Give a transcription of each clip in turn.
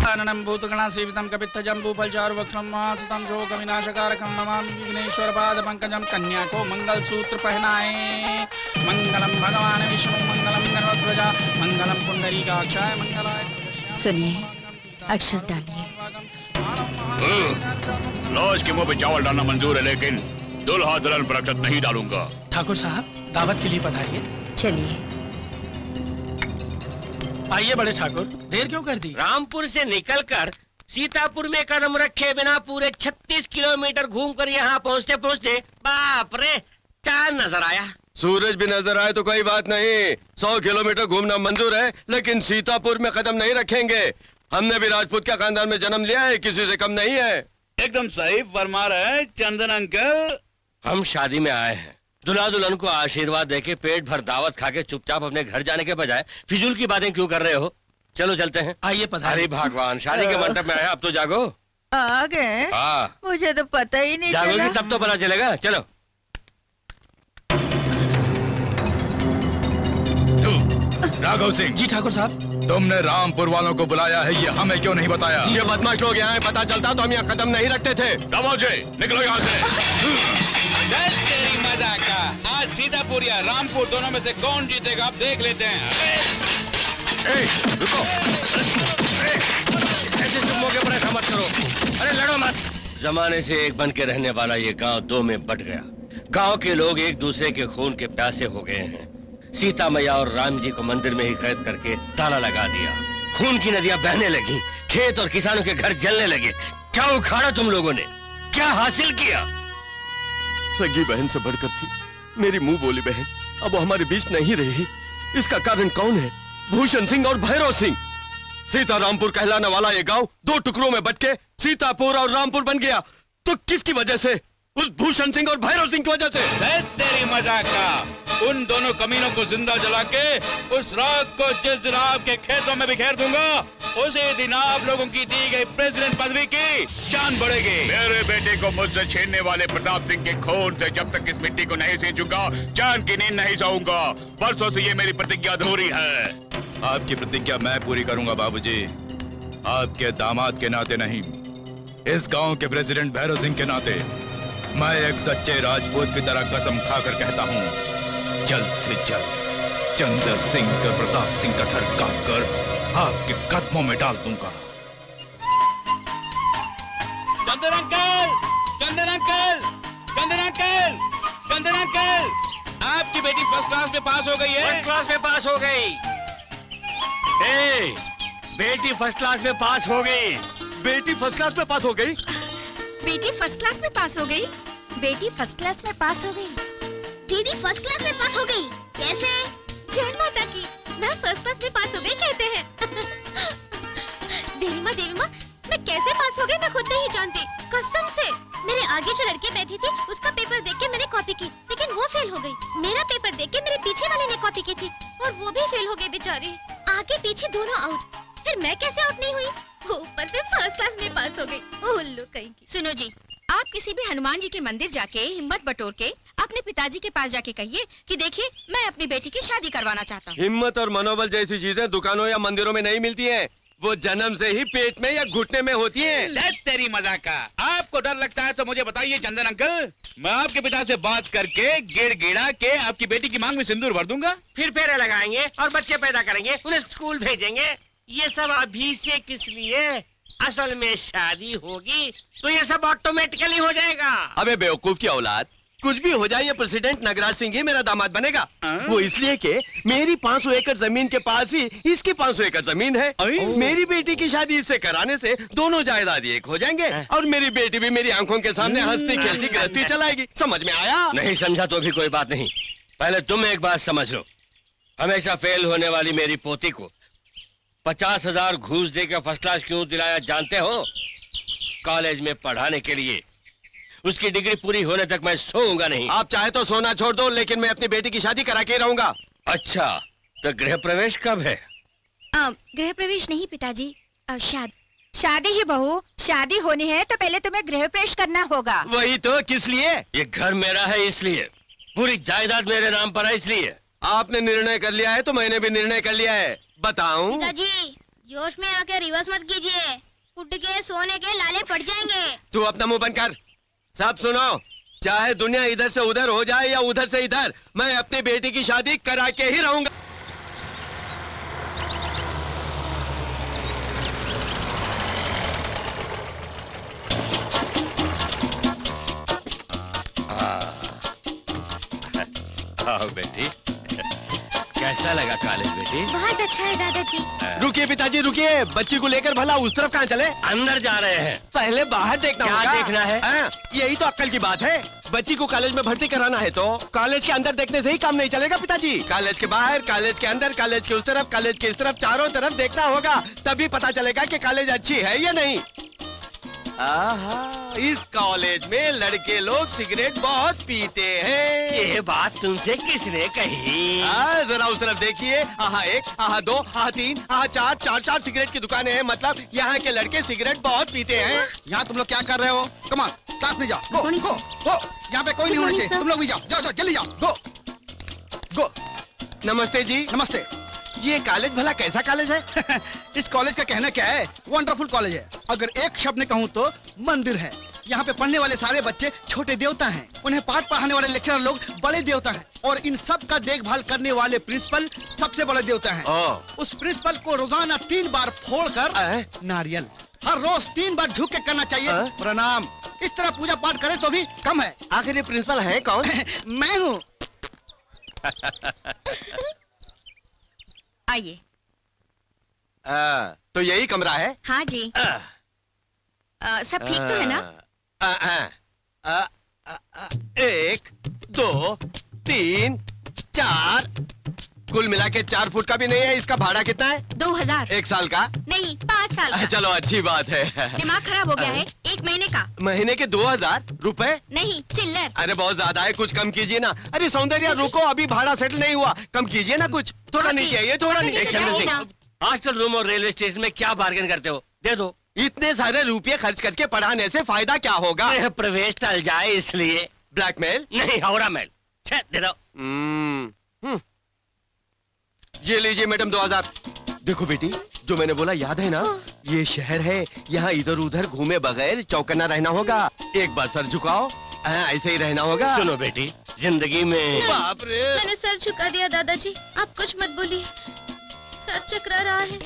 गजाननं भूतगणासेवितं कपित्थजम्बूफलचारुभक्षं महासुतं शोकविनाशकारकं नमामि विघ्नेश्वरपादपङ्कजं। कन्या को मंगलसूत्र पहनाए। मंगलम भगवान विष्णु मंगलम गणध्वजा मंगलम पुंडरीकाक्षाय मंगलाय। सुनिए, अक्षर डालिए। लॉज के मुंह पे चावल डालना मंजूर है, लेकिन दुल्हा दुल्हन पर अक्षत नहीं डालूंगा। ठाकुर साहब, दावत के लिए पधारिए। चलिए। आइए बड़े ठाकुर, देर क्यों कर दी? रामपुर से निकलकर सीतापुर में कदम रखे बिना पूरे 36 किलोमीटर घूमकर यहाँ पहुँचते पहुँचते बाप रे चांद नजर आया। सूरज भी नजर आए तो कोई बात नहीं, 100 किलोमीटर घूमना मंजूर है, लेकिन सीतापुर में कदम नहीं रखेंगे। हमने भी राजपूत के खानदान में जन्म लिया है, किसी से कम नहीं है। एकदम सही फरमा रहे हैं चंदन अंकल। हम शादी में आए हैं, दुल्हा दुल्हन को आशीर्वाद देके पेट भर दावत खा के चुपचाप अपने घर जाने के बजाय फिजूल की बातें क्यों कर रहे हो? चलो चलते हैं। आइए पधारिए। अरे भगवान, शादी के मंडप में आए, अब तो जागो। आ गए? हाँ, मुझे तो पता ही नहीं चला। जागोगी तब तो पता चलेगा। चलो। राघव सिंह जी ठाकुर साहब। तुमने रामपुर वालों को बुलाया है, ये हमें क्यों नहीं बताया? ये बदमाश लोग यहाँ पता चलता तो हम यहाँ कदम नहीं रखते थे। दबोजे, निकलो यहाँ से। तेरी मजा का आज सीतापुर या रामपुर दोनों में से कौन जीतेगा आप देख लेते हैं। रुको। ऐसे चुप मौके पर ऐसा मत करो। अरे लड़ो मत। जमाने से एक बन के रहने वाला ये गांव दो में बट गया। गांव के लोग एक दूसरे के खून के प्यासे हो गए हैं। सीता मैया और राम जी को मंदिर में ही कैद करके ताला लगा दिया। खून की नदियां बहने लगी, खेत और किसानों के घर जलने लगे। क्या उखाड़ा तुम लोगों ने? क्या हासिल किया? सगी बहन से बढ़कर थी मेरी मुंह बोली बहन, अब वो हमारे बीच नहीं रही। इसका कारण कौन है? भूषण सिंह और भैरव सिंह। सीता रामपुर कहलाने वाला ये गांव 2 टुकड़ों में बट के सीतापुर और रामपुर बन गया। तो किसकी वजह से? उस भूषण सिंह और भैरव सिंह की वजह से। तेरी मजा का उन दोनों कमीनों को जिंदा जला के उस राख को जिस दिन आपके खेतों में बिखेर दूंगा, उसी दिन आप लोगों की दी गई प्रेसिडेंट पदवी की शान बढ़ेगी। मेरे बेटे को मुझसे छीनने वाले प्रताप सिंह के खून से जब तक इस मिट्टी को नहीं सींचूंगा, चैन की नींद नहीं सोऊंगा। परसों से ये मेरी प्रतिज्ञा अधूरी है। आपकी प्रतिज्ञा मैं पूरी करूंगा बाबूजी, आपके दामाद के नाते नहीं, इस गांव के प्रेसिडेंट भैरव सिंह के नाते। मैं एक सच्चे राजपूत की तरह कसम खाकर कहता हूँ, जल्द से जल्द चंद्र सिंह का प्रताप सिंह का सर काट कर आपके कदमों में डाल दूंगा। चंदन अंकल, चंदन अंकल, चंदन अंकल, चंदन अंकल, आपकी बेटी फर्स्ट क्लास में पास हो गई है। फर्स्ट क्लास में पास हो गई। बेटी फर्स्ट क्लास में पास हो गई। बेटी फर्स्ट क्लास में पास हो गई। बेटी फर्स्ट क्लास में पास हो गई। बेटी फर्स्ट क्लास में पास हो गई। दीदी फर्स्ट क्लास में पास हो गई। कैसे? जय माता की, मैं फर्स्ट क्लास में पास हो गई कहते हैं। देवी माँ, मैं कैसे पास हो गई मैं खुद नहीं जानती, कसम से। मेरे आगे जो लड़की बैठी थी उसका पेपर देख के मैंने कॉपी की, लेकिन वो फेल हो गई। मेरा पेपर देख के मेरे पीछे वाले ने कॉपी की थी और वो भी फेल हो गई बेचारी। आगे पीछे दोनों आउट, फिर मैं कैसे आउट नहीं हुई? ऊपर से फर्स्ट क्लास में पास हो गई। उल्लू कहीं की। सुनो जी, आप किसी भी हनुमान जी के मंदिर जाके हिम्मत बटोर के अपने पिताजी के पास जाके कहिए कि देखिए मैं अपनी बेटी की शादी करवाना चाहता हूँ। हिम्मत और मनोबल जैसी चीजें दुकानों या मंदिरों में नहीं मिलती हैं। वो जन्म से ही पेट में या घुटने में होती हैं। तेरी मजा का आपको डर लगता है तो मुझे बताइए चंदन अंकल, मैं आपके पिता से बात करके गिड़गिड़ा के आपकी बेटी की मांग में सिंदूर भर दूंगा। फिर फेरे लगाएंगे और बच्चे पैदा करेंगे, उन्हें स्कूल भेजेंगे। ये सब अभी से किस लिए? असल में शादी होगी तो ये सब ऑटोमेटिकली हो जाएगा। अबे बेवकूफ की औलाद, कुछ भी हो जाए ये प्रेसिडेंट नगराज सिंह ही मेरा दामाद बनेगा। वो इसलिए कि मेरी 500 एकड़ जमीन के पास ही इसकी 500 एकड़ जमीन है। मेरी बेटी की शादी इससे कराने से दोनों जायदाद एक हो जाएंगे और मेरी बेटी भी मेरी आंखों के सामने हंसती खेलती गृहस्थी चलाएगी। समझ में आया? नहीं समझा तो भी कोई बात नहीं, पहले तुम एक बात समझ लो। हमेशा फेल होने वाली मेरी पोती को 50,000 घूस देकर फर्स्ट क्लास क्यों दिलाया जानते हो? कॉलेज में पढ़ाने के लिए। उसकी डिग्री पूरी होने तक मैं सोऊंगा नहीं। आप चाहे तो सोना छोड़ दो, लेकिन मैं अपनी बेटी की शादी करा के रहूंगा। अच्छा, तो गृह प्रवेश कब है? गृह प्रवेश नहीं पिताजी, शादी ही बहू। शादी होनी है तो पहले तुम्हें गृह प्रवेश करना होगा। वही तो, किस लिए? ये घर मेरा है इसलिए, पूरी जायदाद मेरे नाम पर है इसलिए। आपने निर्णय कर लिया है तो मैंने भी निर्णय कर लिया है। बताऊं? पिताजी, जोश में आके रिवर्स मत कीजिए, उठ के सोने के लाले पड़ जाएंगे। तू अपना मुंह बंद कर। सब सुनो, चाहे दुनिया इधर से उधर हो जाए या उधर से इधर, मैं अपनी बेटी की शादी करा के ही रहूंगा। आओ बेटी, कैसा लगा कॉलेज बेटी? बहुत अच्छा है दादाजी। रुकिए पिताजी रुकिए, बच्ची को लेकर भला उस तरफ कहाँ चले? अंदर जा रहे हैं। पहले बाहर देखना क्या होगा। देखना है? यही तो अक्कल की बात है। बच्ची को कॉलेज में भर्ती कराना है तो कॉलेज के अंदर देखने से ही काम नहीं चलेगा पिताजी। कॉलेज के बाहर, कॉलेज के अंदर, कॉलेज के उस तरफ, कॉलेज के इस तरफ, चारों तरफ देखना होगा, तभी पता चलेगा कि कॉलेज अच्छी है या नहीं। आहा, इस कॉलेज में लड़के लोग सिगरेट बहुत पीते हैं। ये बात तुमसे किसने कही? जरा उस तरफ देखिए। आहा 1, आहा 2, आहा 3, आहा 4, 4 सिगरेट की दुकानें हैं। मतलब यहाँ के लड़के सिगरेट बहुत पीते हैं। यहाँ तुम लोग क्या कर रहे हो? कमान, क्लास में जाओ। गो, गो, गो। यहाँ पे कोई नहीं होना चाहिए। तुम लोग भी जाओ, जाओ, जाओ, जल्दी जाओ। गो, गो। नमस्ते जी। नमस्ते। ये कॉलेज भला कैसा कॉलेज है? इस कॉलेज का कहना क्या है, वंडरफुल कॉलेज है। अगर एक शब्द में कहूँ तो मंदिर है। यहाँ पे पढ़ने वाले सारे बच्चे छोटे देवता हैं। उन्हें पाठ पढ़ाने वाले लेक्चरर लोग बड़े देवता हैं। और इन सब का देखभाल करने वाले प्रिंसिपल सबसे बड़े देवता हैं। उस प्रिंसिपल को रोजाना 3 बार फोड़कर नारियल हर रोज 3 बार झुक के करना चाहिए प्रणाम। इस तरह पूजा पाठ करे तो भी कम है। आखिर ये प्रिंसिपल है कौन? मैं हूँ। आइए। तो यही कमरा है? हाँ जी। सब ठीक तो है ना? 1, 2, 3, 4, कुल मिला के 4 फुट का भी नहीं है। इसका भाड़ा कितना है? 2000। 1 साल का? नहीं, 5 साल का। चलो अच्छी बात है। दिमाग खराब हो गया है? 1 महीने का। महीने के 2000 रुपए? नहीं, चिल्लर। अरे बहुत ज्यादा है, कुछ कम कीजिए ना। अरे सौंदर्या रुको, अभी भाड़ा सेटल नहीं हुआ, कम कीजिए ना कुछ। थोड़ा नीचे आइए, थोड़ा नीचे। चंद्र सिंह, हॉस्टल रूम और रेलवे स्टेशन में क्या बार्गेन करते हो? दे दो। इतने सारे रुपये खर्च करके पढ़ाने से फायदा क्या होगा? प्रवेश टल जाए इसलिए। ब्लैकमेल? नहीं, हावड़ा मेल। दे दो। ये लीजिए मैडम 2000। देखो बेटी, जो मैंने बोला याद है ना? ये शहर है, यहाँ इधर उधर घूमे बगैर चौकन्ना रहना होगा। एक बार सर झुकाओ, ऐसे ही रहना होगा। सुनो बेटी, जिंदगी में बाप रे, मैंने सर झुका दिया दादाजी, आप कुछ मत बोलिए, सर चकरा रहा है।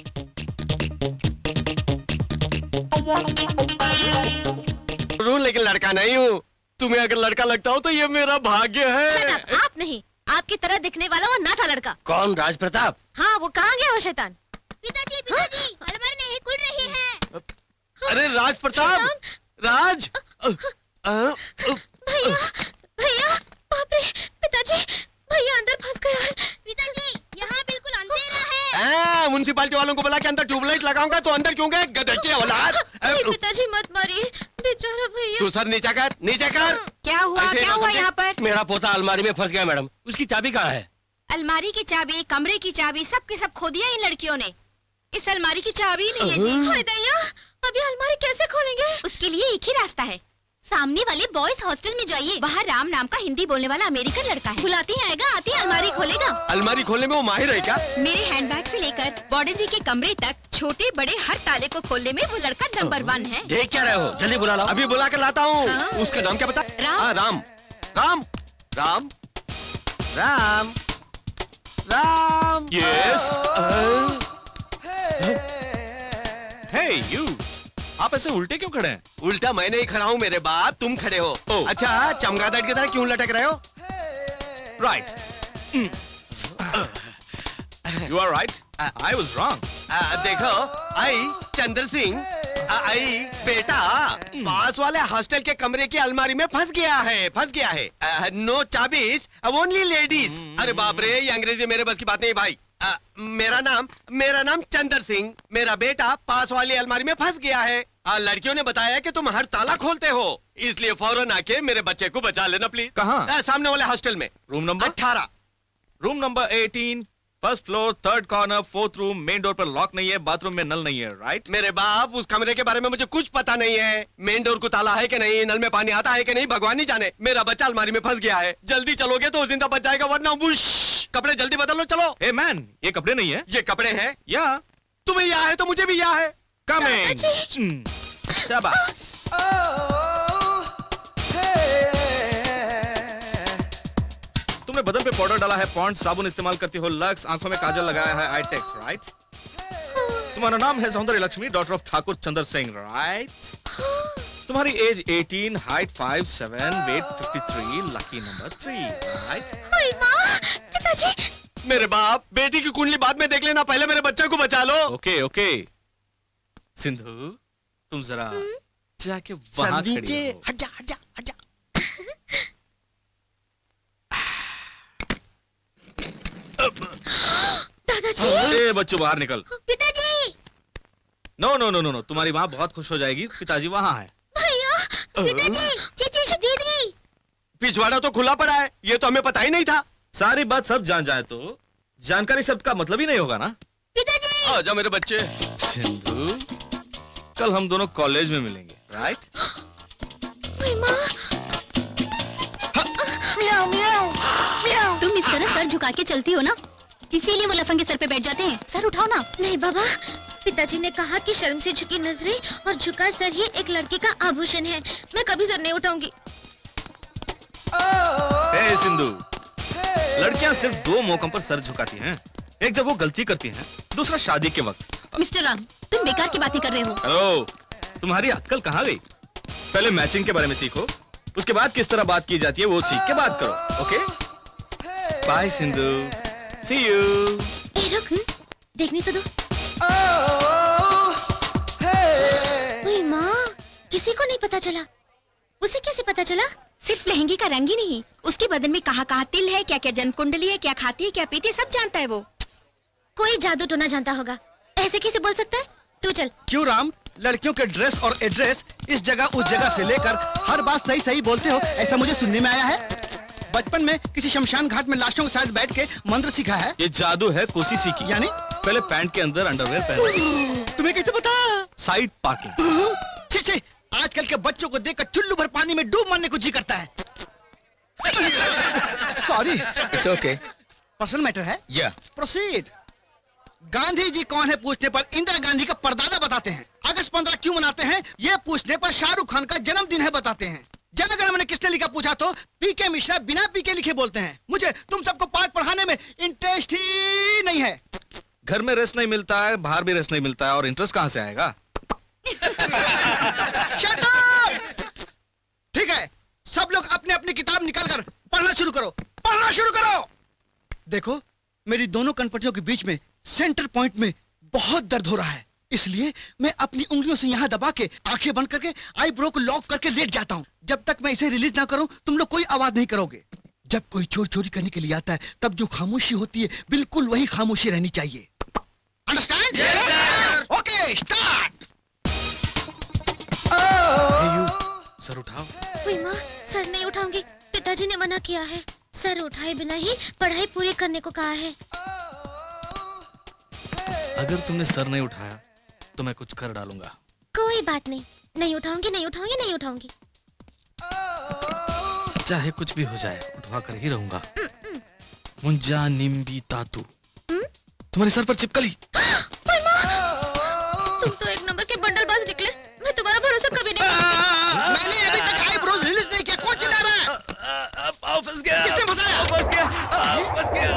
लेकिन लड़का नहीं हूँ। तुम्हें अगर लड़का लगता हो तो ये मेरा भाग्य है। आप नहीं, आपकी तरह दिखने वाला वो नाटा लड़का। कौन? राज प्रताप? हाँ, वो कहाँ गया वो शैतान? पिताजी, पिताजी, अलमारी नहीं खुल रही है। अरे राज प्रताप, राज। भैया, भैया, बाप रे, पिताजी, भैया अंदर फंस गया है। पिताजी, यहाँ बिल्कुल अंधेरा है। म्युनिसिपालिटी वालों को बोला कि अंदर ट्यूबलाइट लगाऊंगा तो अंदर क्यों गए? गधे की औलाद। नहीं पिताजी, मत मारिए, बेचारा भैया। तू सर नीचा कर, नीचे कर। क्या हुआ? ऐसे क्या ना हुआ समझे? यहाँ पर? मेरा पोता अलमारी में फंस गया मैडम। उसकी चाबी कहाँ है? अलमारी की चाबी, कमरे की चाबी, सब के सब खो दिया इन लड़कियों ने। इस अलमारी की चाबी नहीं है जी। हाय दैया, अभी अलमारी कैसे खोलेंगे? उसके लिए एक ही रास्ता है, सामने वाले बॉयज हॉस्टल में जाइए। वहाँ राम नाम का हिंदी बोलने वाला अमेरिकन लड़का है। बुलाती ही आएगा, आती ही अलमारी खोलेगा। अलमारी खोलने में वो माहिर है क्या? मेरे हैंडबैग से लेकर बॉर्डर जी के कमरे तक छोटे बड़े हर ताले को खोलने में वो लड़का नंबर 1 है। देख क्या रहे हो? जल्दी बुला लाओ। अभी बुला कर लाता हूँ। हाँ। उसका नाम क्या बता? राम। हाँ, Ram Ram Ram Ram Ram. Yes? Hey, you! आप ऐसे उल्टे क्यों खड़े हैं? उल्टा मैं नहीं खड़ा हूँ मेरे बाप, तुम खड़े हो। ओह। अच्छा, चमगादड़ की तरह क्यों लटक रहे हो? Right. You are right. I was wrong. देखो, आई चंद्र सिंह, आई बेटा पास वाले हॉस्टल के कमरे की अलमारी में फंस गया है। नो चाबीज, ओनली लेडीज। अरे बाप रे, ये अंग्रेजी मेरे बस की बात नहीं भाई। मेरा नाम चंद्र सिंह। मेरा बेटा पास वाली अलमारी में फंस गया है। लड़कियों ने बताया कि तुम हर ताला खोलते हो, इसलिए फौरन आके मेरे बच्चे को बचा लेना प्लीज। कहाँ? सामने वाले हॉस्टल में। Room number? 18। Room number 18, first floor, 3rd corner, 4th room. Main door पर लॉक नहीं है, बाथरूम में नल नहीं है। राइट? मेरे बाप, उस कमरे के बारे में मुझे कुछ पता नहीं है। मेन डोर को ताला है कि नहीं, नल में पानी आता है कि नहीं, भगवान ही जाने। मेरा बच्चा अलमारी में फंस गया है। जल्दी चलोगे तो जिंदा बच जाएगा, वरना बुश। कपड़े जल्दी बदल लो, चलो। ए मैन, ये कपड़े नहीं है। ये कपड़े हैं? या तुम्हें यहाँ है तो मुझे भी यहाँ है। कम इन। शाबाश। तुमने बदन पे पाउडर डाला है, पॉन्ड साबुन इस्तेमाल करती हो, लक्स आंखों में काजल लगाया है, आईटेक्स, राइट? तुम्हारा नाम है Saundarya Lakshmi, daughter of Thakur Chandra Singh, right? तुम्हारी age 18, height 5'7", weight 53, lucky number 3, right? ओए माँ, पिताजी। मेरे बाप, बेटी की कुंडली बाद में देख लेना, पहले मेरे बच्चे को बचा लो। Okay okay. सिंधु, तुम जरा जाके वहां खड़ी हो। हट जा हट जा हट जा। दादाजी। ए बच्चों बाहर निकल। पिताजी। No no no no no, तुम्हारी माँ बहुत खुश हो जाएगी, पिताजी वहाँ है। भैया, पिताजी, चीची, दीदी। पिछवाड़ा तो खुला पड़ा है, ये तो हमें पता ही नहीं था। सारी बात सब जान जाए तो जानकारी सबका मतलब ही नहीं होगा ना। पिताजी। आजा मेरे बच्चे। सिंधु, कल हम दोनों कॉलेज में मिलेंगे, राइट? ओए माँ। म्याऊं, म्याऊं, म्याऊं। तुम इस तरह सर झुका के चलती हो ना, इसीलिए वो लफंगे सर पे बैठ जाते हैं। सर उठाओ ना। नहीं बाबा, पिताजी ने कहा कि शर्म से झुकी नजरें और झुका सर ही एक लड़की का आभूषण है। मैं कभी सर नहीं उठाऊंगी। ए सिंधु, लड़कियां सिर्फ 2 मौकों पर सर झुकाती हैं, एक जब वो गलती करती हैं, दूसरा शादी के वक्त। मिस्टर राम, तुम बेकार की बातें कर रहे हो। हेलो, तुम्हारी अक्ल कहाँ गई? पहले मैचिंग के बारे में सीखो, उसके बाद किस तरह बात की जाती है वो सीख के बात करो, okay? Bye Sindhu, see you. ए रुक, देखने तो दो। ओए माँ, किसी को नहीं पता चला। उसे कैसे पता चला? सिर्फ लहंगे का रंग ही नहीं, उसके बदन में कहाँ कहाँ तिल है, क्या क्या जन्म कुंडली है, क्या खाती है, क्या पीती है, सब जानता है वो। कोई जादू टोना जानता होगा, ऐसे कैसे बोल सकता है? तू चल। क्यों राम, लड़कियों के ड्रेस और एड्रेस इस जगह उस जगह से लेकर हर बात सही सही बोलते हो, ऐसा मुझे सुनने में आया है। बचपन में किसी शमशान घाट में लाशों के साथ बैठ के मंत्र सीखा है। ये जादू है कोसी सीखी। यानी पहले पैंट के अंदर अंडरवेयर पहन। तुम्हें कैसे पता? Side parking. छी छी, आजकल के बच्चों को देखकर चुल्लू भर पानी में डूब मरने को जी करता है। Sorry, it's okay. Personal matter है। या प्रोसीड। गांधी जी कौन है पूछने पर इंदिरा गांधी का परदादा बताते हैं। अगस्त 15 क्यों मनाते हैं ये पूछने पर शाहरुख खान का जन्मदिन है बताते हैं। जनगण मन किसने लिखा पूछा तो पीके मिश्रा बिना पीके लिखे बोलते हैं। मुझे तुम सबको पाठ पढ़ाने में इंटरेस्ट ही नहीं है। घर में रेस्ट नहीं मिलता है, बाहर भी रेस्ट नहीं मिलता है, और इंटरेस्ट कहाँ से आएगा? Shut up! ठीक है, सब लोग अपने अपनी किताब निकालकर पढ़ना शुरू करो, पढ़ना शुरू करो। देखो, मेरी दोनों कनपटियों के बीच में सेंटर पॉइंट में बहुत दर्द हो रहा है, इसलिए मैं अपनी उंगलियों से यहाँ दबा के आंखें बंद करके आईब्रो को लॉक करके लेट जाता हूँ। जब तक मैं इसे रिलीज ना करूँ तुम लोग कोई आवाज नहीं करोगे। जब कोई चोर चोरी करने के लिए आता है तब जो खामोशी होती है बिल्कुल वही खामोशी रहनी चाहिए। अंडरस्टैंड? Okay, start. सर उठाओ। ओए माँ, सर नहीं उठाऊंगी, पिताजी ने मना किया है। सर उठाए बिना ही पढ़ाई पूरी करने को कहा है। अगर तुमने सर नहीं उठाया तो मैं कुछ कर डालूंगा। कोई बात नहीं, नहीं उठाऊंगी, नहीं उठाऊंगी, नहीं उठाऊंगी। चाहे कुछ भी हो जाए उठवा कर ही रहूंगा। मुंजा निम्बी तातू तुम्हारे सर पर चिपकली। तुम तो एक नंबर के बंडलबाज निकले। मैं तुम्हारा भरोसा कभी नहीं करूंगी। मैंने अभी तक आईब्रोज रिलीज नहीं किया, कौन चिल्ला रहा है? फंस गया। किसने फंसाया? फंस गया।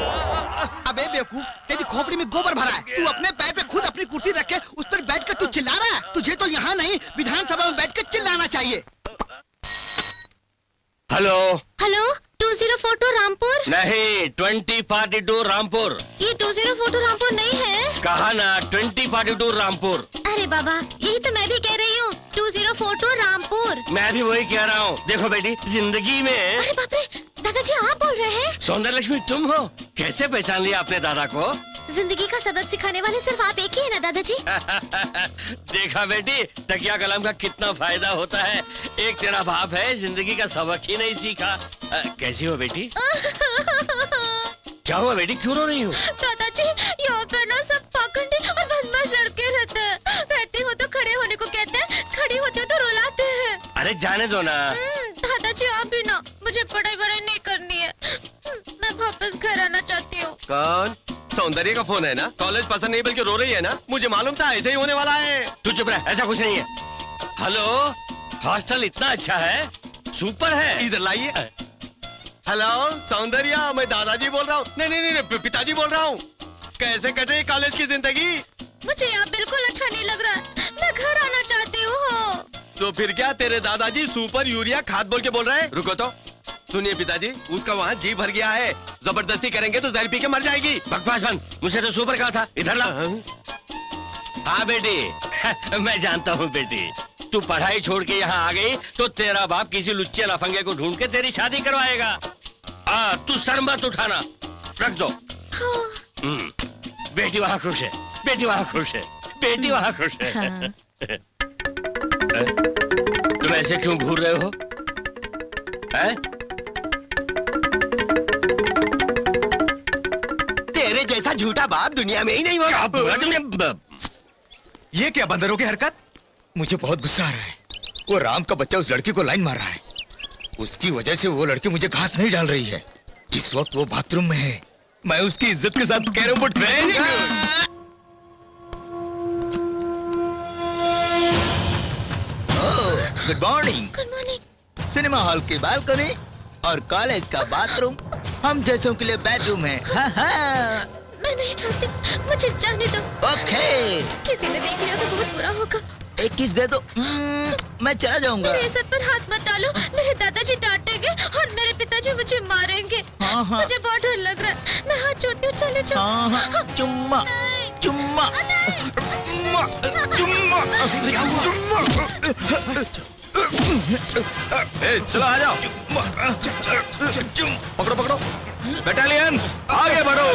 अबे बेवकूफ, तेरी खोपड़ी में गोबर भरा है। तू अपने पैर पे खुद अपनी कुर्सी रख के उस पर बैठ कर तू चिल्ला रहा है। तुझे तो यहाँ नहीं विधानसभा में बैठ कर चिल्लाना चाहिए। हेलो। हेलो, 2042 रामपुर। नहीं, 2042 रामपुर। ये 2042 रामपुर नहीं है। कहा ना, 2042 रामपुर। अरे बाबा, यही तो मैं भी कह रही हूँ, 2042 रामपुर। मैं भी वही कह रहा हूँ। देखो बेटी, जिंदगी में। अरे बाप रे, दादाजी आप बोल रहे हैं? सौंदर्य लक्ष्मी तुम हो? कैसे पहचान लिया आपने दादा को? जिंदगी का सबक सिखाने वाले सिर्फ आप एक ही है ना दादाजी? देखा बेटी, तकिया कलम का कितना फायदा होता है। एक तेरा बाप है, जिंदगी का सबक ही नहीं सीखा। कैसी हो बेटी? क्या हुआ बेटी, क्यों रो रही हो? दादाजी, यहाँ पे ना सब पाखंडी और बदमाश लड़के रहते हैं। बैठे हो तो खड़े होने को कहते हैं, खड़ी होते हो तो रुलाते हैं। अरे जाने दो ना। दादाजी आप भी ना, मुझे पढ़ाई वढ़ाई नहीं करनी है। मैं वापस घर आना चाहती हूँ। कौन? सौंदर्य का फोन है ना? कॉलेज पसंद नहीं बल्कि रो रही है ना? मुझे मालूम था ऐसे ही होने वाला है। तू चुप रह, ऐसा कुछ नहीं है। हेलो, हॉस्टल इतना अच्छा है, सुपर है। इधर लाइए। हेलो सौंदर्य, मैं दादाजी बोल रहा हूँ। नहीं नहीं नहीं, पिताजी बोल रहा हूँ। कैसे कटे कॉलेज की जिंदगी? मुझे यहाँ बिल्कुल अच्छा नहीं लग रहा, मैं घर आना चाहती हूँ। तो फिर क्या तेरे दादाजी सुपर यूरिया खाद बोल के बोल रहे हैं? रुको तो, सुनिए पिताजी, उसका वहाँ जी भर गया है, जबरदस्ती करेंगे तो जहर पी के मर जाएगी। बकवास बंद, मुझे तो सुपर कहा था। इधर ला। हाँ बेटी, मैं जानता हूँ बेटी, तू पढ़ाई छोड़ के यहाँ आ गई तो तेरा बाप किसी लुच्चे लफंगे को ढूंढ के तेरी शादी करवाएगा। तू सर मत उठाना, रख दो। बेटी वहाँ खुश है, बेटी वहाँ खुश है, बेटी वहाँ खुश है। हाँ। तुम ऐसे क्यों घूर रहे हो? तेरे जैसा झूठा बाप दुनिया में ही नहीं होगा। तुमने ये क्या बंदरों की हरकत? मुझे बहुत गुस्सा आ रहा है। वो राम का बच्चा उस लड़की को लाइन मार रहा है, उसकी वजह से वो लड़की मुझे घास नहीं डाल रही है। इस वक्त वो बाथरूम में है, मैं उसकी इज्जत के साथ कैरम बोर्ड खेलूंगा। Good morning. Good morning. Cinema hall की बालकनी और कॉलेज का बाथरूम हम जैसों के लिए बेडरूम है। हाँ हाँ। मैं नहीं चाहती, मुझे जाने दो। ओके। किसी ने देख लिया तो बहुत बुरा होगा। एक किस दे दो, मैं चला जाऊंगा। मेरी इज्जत पर हाथ मत डालो, मेरे दादाजी डांटेंगे और मेरे पिताजी मुझे मारेंगे। हाँ हाँ। मुझे बहुत डर लग रहा है, मैं हाथ जोड़ती हूँ, चले जाओ। हाँ हाँ। चुम्मा चुम्मा चुम्मा चलो आ जाओ। पकड़ो पकड़ो, बटालियन आगे बढ़ो।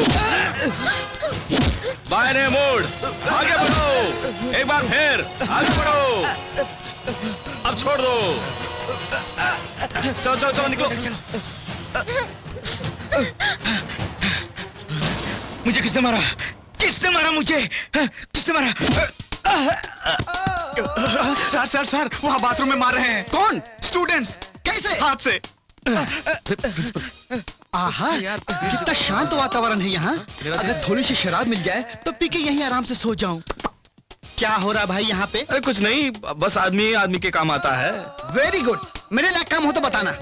बायने मोड़, आगे बढ़ो। एक बार फिर आगे बढ़ो। अब छोड़ दो। चलो चलो चलो निकलो। मुझे किसने मारा? किसने मारा मुझे? किसने मारा? सर सर सर, वहाँ बाथरूम में मार रहे हैं। कौन? स्टूडेंट्स। कैसे? हाथ से। आहा, कितना शांत वातावरण है यहाँ। अगर थोड़ी सी शराब मिल जाए तो पी के यहीं आराम से सो जाऊं। क्या हो रहा भाई यहाँ पे? अरे कुछ नहीं, बस आदमी आदमी के काम आता है। Very good. मेरे लायक काम हो तो बताना,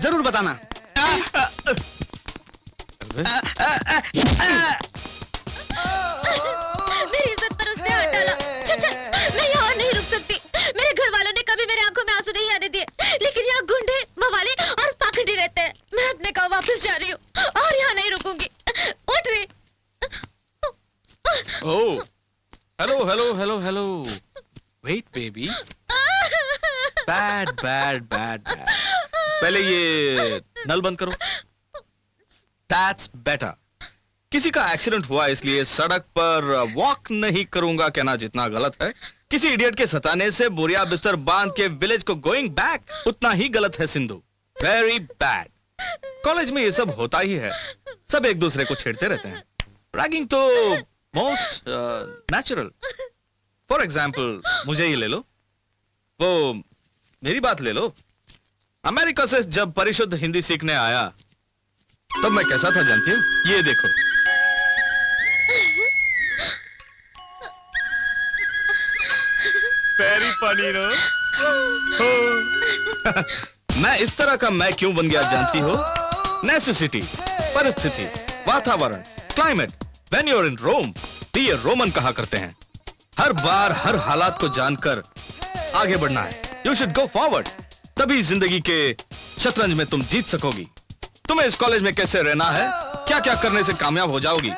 जरूर बताना। मेरी इज्जत पर उसने हाथ डाला। चल मैं यहाँ नहीं रुक सकती। मेरे घर वालों ने कभी मेरे आंखों में आंसू नहीं आने दिए, लेकिन यहाँ गुंडे, मवाली और पाखंडी रहते हैं। मैं अपने गाँव वापस जा रही हूँ और यहाँ नहीं रुकूंगी। उठ रही। Oh, hello hello hello hello. Wait baby. Bad bad bad bad. पहले ये नल बंद करो। That's better. किसी का एक्सीडेंट हुआ इसलिए सड़क पर वॉक नहीं करूंगा कहना जितना गलत है, किसी इडियट के सताने से बोरिया बिस्तर बांध के विलेज को गोइंग बैक उतना ही गलत है सिंधु। Very bad. कॉलेज में ये सब होता ही है, सब एक दूसरे को छेड़ते रहते हैं। रैगिंग तो मोस्ट नेचुरल। फॉर एग्जाम्पल मुझे ही ले लो, वो मेरी बात ले लो। अमेरिका से जब परिशुद्ध हिंदी सीखने आया तब मैं कैसा था जानती हूँ? ये देखो। पैरी पानी नो। मैं इस तरह का मैं क्यों बन गया जानती हो? नेसेसिटी, परिस्थिति, वातावरण, climate. When you are in Rome, be a Roman कहा करते हैं। हर बार हर हालात को जानकर आगे बढ़ना है। यू शुड गो फॉरवर्ड, तभी जिंदगी के शतरंज में तुम जीत सकोगी। तुम्हें इस कॉलेज में कैसे रहना है, क्या क्या करने से कामयाब हो जाओगी,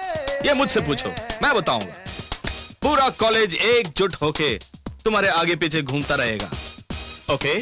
ये मुझसे पूछो, मैं बताऊंगा। पूरा कॉलेज एकजुट होके तुम्हारे आगे पीछे घूमता रहेगा। Okay?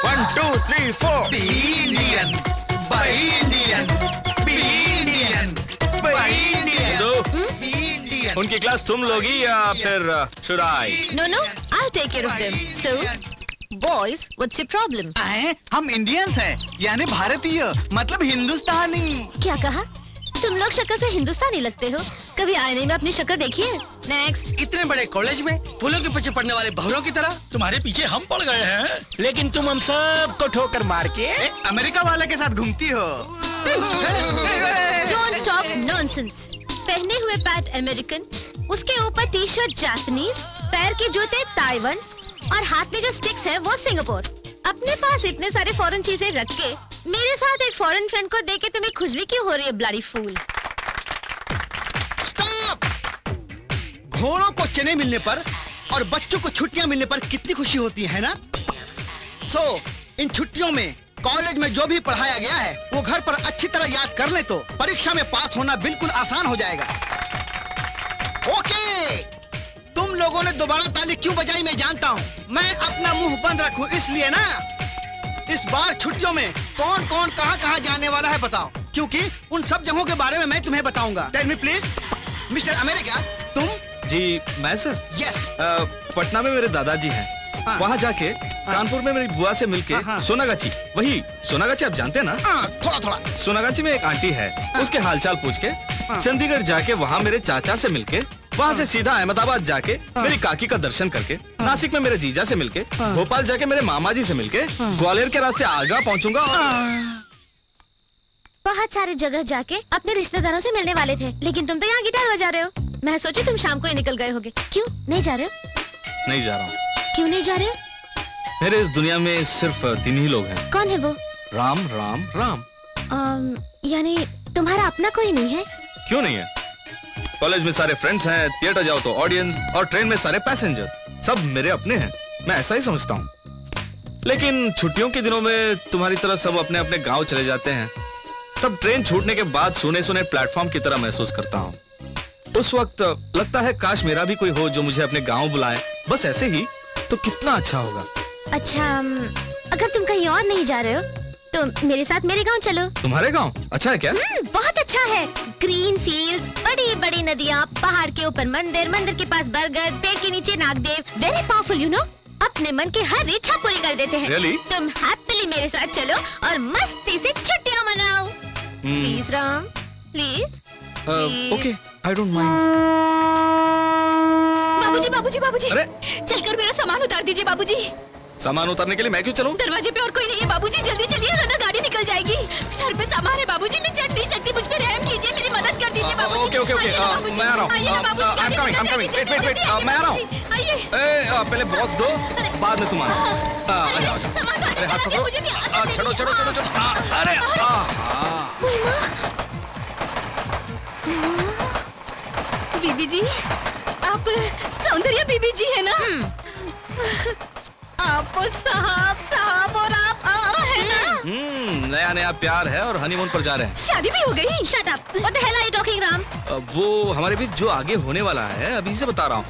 One, two, three, four. Be Indian, buy Indian, be Indian, buy Indian. Be Indian. उनकी क्लास तुम लोगी या फिर should I? No, no, I'll take care of them. So, boys, what's your problem? हम इंडियंस हैं, यानी भारतीय, मतलब हिंदुस्तानी। क्या कहा? तुम लोग शक्ल से हिंदुस्तानी लगते हो। कभी आईने में अपनी शक्ल देखिए। नेक्स्ट। इतने बड़े कॉलेज में फूलों के पीछे पड़ने वाले बहुरों की तरह तुम्हारे पीछे हम पड़ गए हैं। लेकिन तुम हम सबको ठोकर मार के अमेरिका वाले के साथ घूमती हो। Don't talk nonsense. पहने हुए पैंट अमेरिकन, उसके ऊपर टी शर्ट जापानीज, पैर के जूते ताइवान और हाथ में जो स्टिक्स है वो सिंगापुर। अपने पास इतने सारे फॉरेन चीजें रख के मेरे साथ एक फॉरेन फ्रेंड को देख के तुम्हें खुजली क्यों हो रही है, ब्लडी फूल? स्टॉप! घोड़ों को चने मिलने पर और बच्चों को छुट्टियां मिलने पर कितनी खुशी होती है ना? इन छुट्टियों में कॉलेज में जो भी पढ़ाया गया है वो घर पर अच्छी तरह याद कर ले तो परीक्षा में पास होना बिल्कुल आसान हो जाएगा। ओके, तुम लोगों ने दोबारा ताली क्यों बजाई मैं जानता हूँ। मैं अपना मुंह बंद रखूं इसलिए ना। इस बार छुट्टियों में कौन कौन कहाँ जाने वाला है बताओ, क्योंकि उन सब जगहों के बारे में मैं तुम्हें बताऊंगा। Tell me please, mister America, तुम? जी मैं सर, यस। पटना में मेरे दादाजी हैं। वहाँ जाके कानपुर में मेरी बुआ से मिलके सोनागाची, वही सोनागाची आप जानते हैं ना? थोड़ा सोनागाची में एक आंटी है, उसके हालचाल पूछ के चंडीगढ़ जाके वहाँ मेरे चाचा से मिलके, वहाँ से सीधा अहमदाबाद जाके मेरी काकी का दर्शन करके, नासिक में मेरे जीजा से मिलके, भोपाल जाके मेरे मामा जी से मिलके, ग्वालियर के रास्ते आगरा पहुँचूंगा। बहुत सारे जगह जाके अपने रिश्तेदारों से मिलने वाले थे, लेकिन तुम तो यहाँ गिटार बजा रहे हो। मैं सोची तुम शाम को ही निकल गए होगे। क्यों नहीं जा रहे हो? नहीं जा रहा हूँ। क्यों नहीं जा रहे हो? मेरे इस दुनिया में सिर्फ 3 ही लोग हैं। कौन है वो? राम राम राम। यानी तुम्हारा अपना कोई नहीं है? क्यों नहीं है? कॉलेज में सारे फ्रेंड्स हैं, थिएटर जाओ तो ऑडियंस, और ट्रेन में सारे पैसेंजर, सब मेरे अपने हैं। मैं ऐसा ही समझता हूँ। लेकिन छुट्टियों के दिनों में तुम्हारी तरह सब अपने अपने गांव चले जाते हैं, तब ट्रेन छूटने के बाद सुने सुने प्लेटफॉर्म की तरह महसूस करता हूँ। उस वक्त लगता है काश मेरा भी कोई हो जो मुझे अपने गांव बुलाए, बस ऐसे ही, तो कितना अच्छा होगा। अच्छा, अगर तुम कहीं और नहीं जा रहे हो तो मेरे साथ मेरे गांव चलो। तुम्हारे गांव अच्छा है क्या? बहुत अच्छा है। ग्रीन फील्ड्स, बड़ी बड़ी नदियाँ, पहाड़ के ऊपर मंदिर, मंदिर के पास बरगद, पेड़ के नीचे Nagdev. Very powerful you know. अपने मन की हर इच्छा पूरी कर देते हैं। Really? तुम हैप्पीली मेरे साथ चलो और मस्ती से छुट्टियाँ मनाओ। Please Ram, please. Okay, I don't mind. बाबूजी बाबूजी बाबूजी, अरे चलकर मेरा सामान उतार दीजिए बाबूजी। सामान उतारने के लिए मैं क्यों चलूं? दरवाजे पे और कोई नहीं है बाबूजी, जल्दी चलिए वरना गाड़ी निकल जाएगी। सर पे सामान है बाबूजी, मैं चढ़ नहीं सकती, मुझ पे रहम कीजिए, मेरी मदद कर दीजिए बाबूजी। ओके ओके ओके, मैं आ रहा हूँ। मैं आ रहा हूँ। पहले बॉक्स दो, बाद में तुम आना। आ जाओ। अरे हाथ पकड़ो। चलो चलो चलो चलो। अरे बीबी जी, आप सौंदर्य बीबी जी है ना? आप साहब और आप है ना? नया नया प्यार है और हनीमून पर जा रहे हैं। शादी भी हो गई? Shut up. What the hell are you talking, Ram? वो हमारे बीच जो आगे होने वाला है अभी से बता रहा हूँ।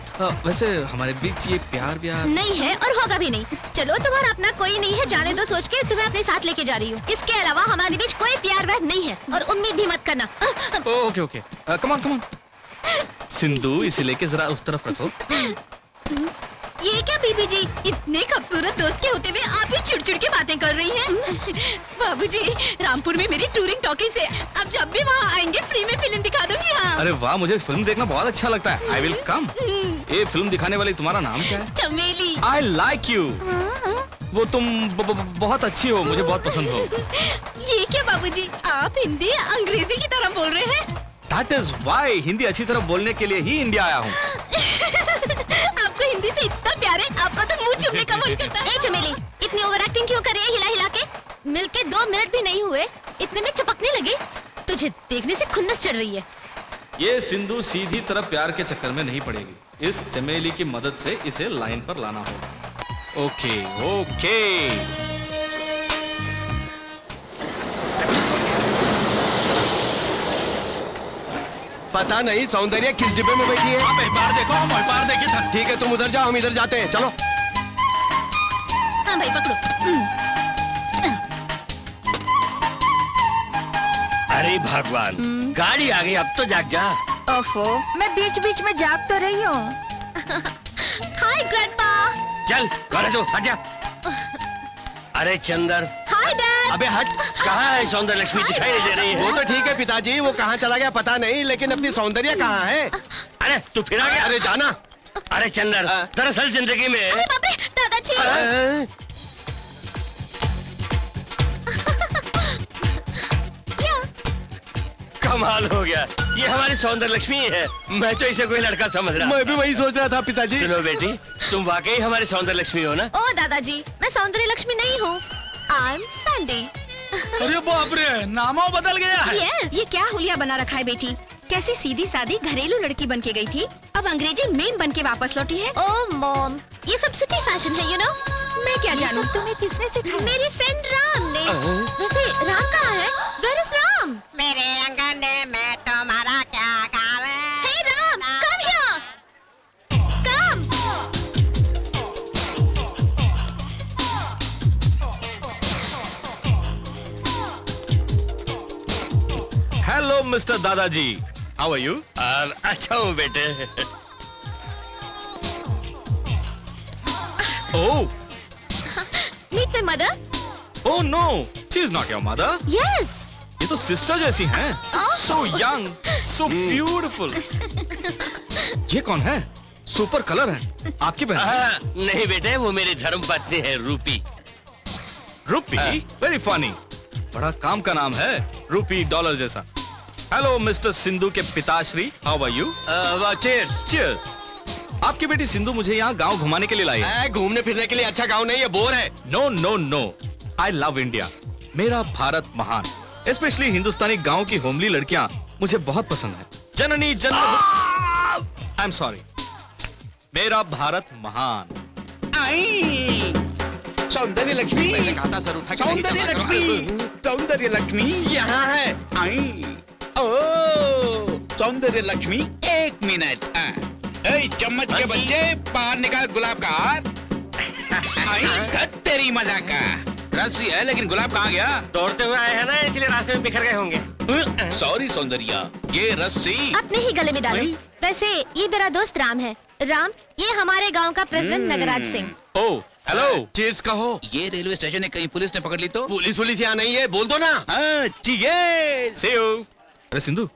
वैसे हमारे बीच ये प्यार नहीं है और होगा भी नहीं। चलो तुम्हारा अपना कोई नहीं है, जाने दो, सोच के तुम्हें अपने साथ लेके जा रही हूँ। इसके अलावा हमारे बीच कोई प्यार व्यार नहीं है और उम्मीद भी मत करना। Okay okay, come on Sindhu, इसे लेके जरा उस तरफ रखो। ये क्या बीबी जी, इतने खूबसूरत दोस्त के होते हुए आप ही चिड़चिड़ की बातें कर रही हैं? बाबूजी, रामपुर में मेरी टूरिंग टॉकीज है, अब जब भी वहाँ आएंगे फ्री में फिल्म दिखा दूंगी। हाँ। अरे वाह, मुझे फिल्म देखना बहुत अच्छा लगता है। I will come. ये फिल्म दिखाने वाली तुम्हारा नाम क्या है? चमेली। I like you. वो तुम बहुत अच्छी हो, मुझे बहुत पसंद हो। ये क्या बाबूजी, आप हिंदी अंग्रेजी की तरह बोल रहे हैं? That is why हिंदी अच्छी तरह बोलने के लिए ही इंडिया आया हूँ। आपको हिंदी से इतना प्यार है, आपका तो मुंह चुमने का मन करता है। चमेली, इतनी ओवर एक्टिंग क्यों कर रही है हिला हिला के? मिलके 2 मिनट भी नहीं हुए, इतने में चपकने लगी। तुझे देखने से खुन्नस चढ़ रही है। ये सिंधु सीधी तरह प्यार के चक्कर में नहीं पड़ेगी। इस चमेली की मदद से इसे लाइन पर लाना होगा। Okay okay. पता नहीं सौंदर्य किस डिब्बे में बैठी है। आप एक बार देखो, हम एक बार देखे था। ठीक है, तुम उधर जाओ, हम इधर जाते हैं। चलो। हाँ भाई, पकड़ो। अरे भगवान, गाड़ी आ गई, अब तो जाग जा। ओफो, मैं बीच बीच में जाग तो रही हूँ। हाय ग्रैंडपा। चल गाड़ी दो, हट जा। अरे चंदर। Hi dad. अबे हट। कहाँ है सौंदर्य लक्ष्मी? दिखाई नहीं दे रही है। वो तो ठीक है पिताजी, वो कहाँ चला गया पता नहीं, लेकिन अपनी सौंदर्य कहाँ है? अरे तू फिर आ गया? अरे जाना। अरे चंदर, दरअसल जिंदगी में अरे बाप रे, दादाजी। कमाल हो गया, ये हमारी सौंदर्य लक्ष्मी है। मैं तो इसे कोई लड़का समझ रहा। मैं भी वही सोच रहा था पिताजी। सुनो बेटी, तुम वाकई हमारी सौंदर्य लक्ष्मी हो ना? ओ दादाजी, मैं सौंदर्य लक्ष्मी नहीं हूँ, आई एम सैंडी। अरे बाप रे, नामो बदल गया है। Yes, ये क्या हुलिया बना रखा है बेटी? कैसी सीधी सादी घरेलू लड़की बन के गई थी, अब अंग्रेजी मेम बन के वापस लौटी है। ओह मॉम, ये सब सिटी फैशन है, यू नो। मैं क्या जानूं? तुम्हें किसने सिखाया? मेरी फ्रेंड राम ने। वैसे राम कहाँ है? Where is Ram? मेरे अंगने में तुम्हारा क्या काम है? Hey Ram, come here. Come. Hello mister दादाजी, हाउ आर यू? अच्छा हूँ बेटे। Oh Meet my mother. Oh no, she is not your mother. Yes. ये तो सिस्टर जैसी हैं। So young, so beautiful. ये कौन है? सुपर कलर है। आपकी बहन? नहीं बेटे, वो मेरी धर्म पत्नी है रूपी। रूपी? Very funny. बड़ा काम का नाम है, रूपी डॉलर जैसा। हेलो मिस्टर सिंधु के पिताश्री, how are you? Cheers. Cheers. आपकी बेटी सिंधु मुझे यहाँ गांव घुमाने के लिए लाई है। घूमने फिरने के लिए अच्छा गांव नहीं है, बोर है। No no no, I love India. मेरा भारत महान। स्पेशली हिंदुस्तानी गांव की होमली लड़कियां मुझे बहुत पसंद है। जननी जन्म, आई एम सॉरी, मेरा भारत महान। आई सौंदर्य लक्ष्मी, मैंने कहा था सर उठा के नहीं सौंदर्य संभाल लक्ष्मी, सौंदर्य लक्ष्मी यहाँ है। आई ओ सौंदर्य लक्ष्मी, 1 मिनट। चम्मच के बच्चे, बाहर निकाल गुलाब का हार। आई धत तेरी मजा का। रस्सी है लेकिन गुलाब कहाँ गया? दौड़ते हुए आए हैं ना, इसलिए रास्ते में बिखर गए होंगे। सॉरी सौंदर्या, ये रस्सी अपने ही गले में डालो। वैसे ये मेरा दोस्त राम है। राम, ये हमारे गांव का president Nagraj Singh. Oh hello, cheers कहो। ये रेलवे स्टेशन है, कहीं पुलिस ने पकड़ ली तो? पुलिस यहाँ नहीं है, बोल दो ना। हाँ, cheers। See you। अरे सिंधु,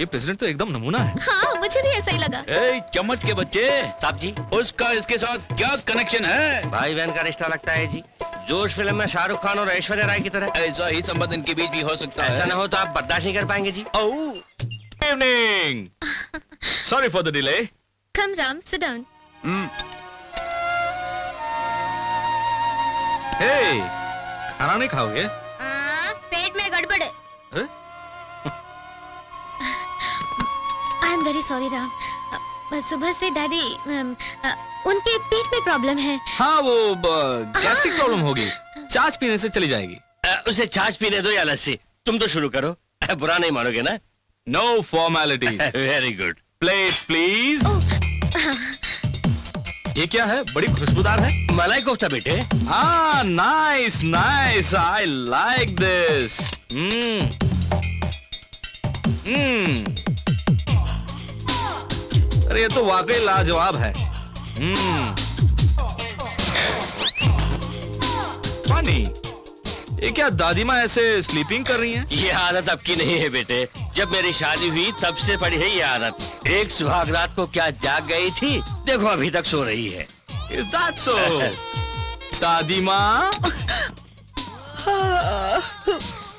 ये प्रेसिडेंट तो एकदम नमूना है। हाँ, मुझे भी ऐसा ही लगा। ए, चम्मच के बच्चे, साहब जी, उसका इसके साथ क्या कनेक्शन है? भाई बहन का रिश्ता लगता है जी। जोश फिल्म में शाहरुख खान और ऐश्वर्या राय की तरह। ऐसा ही संबंध इनके बीच भी हो सकता है। ऐसा ना हो तो आप बर्दाश्त नहीं कर पाएंगे जी। Evening, sorry for the delay. Come Ram, sit down. Hey, खाना नहीं खाओगे? पेट में गड़बड़ है। I am very sorry Ram. सुबह से डैडी उनके पेट में प्रॉब्लम है। हाँ, वो गैस्ट्रिक प्रॉब्लम होगी। छाछ पीने से चली जाएगी। उसे छाछ पीने दो या लस्सी। तुम तो शुरू करो। बुरा नहीं मानोगे ना? No formality. Very good. Plate please. ये क्या है? बड़ी खुशबूदार है। मलाई कोफ्ता बेटे। हाँ, nice nice, I like this. अरे ये तो वाकई लाजवाब है। पानी, ये क्या दादी माँ ऐसे स्लीपिंग कर रही हैं? ये आदत अब की नहीं है बेटे, जब मेरी शादी हुई तब से पड़ी है ये आदत। एक सुहाग रात को क्या जाग गई थी, देखो अभी तक सो रही है। Is that so? दादी माँ,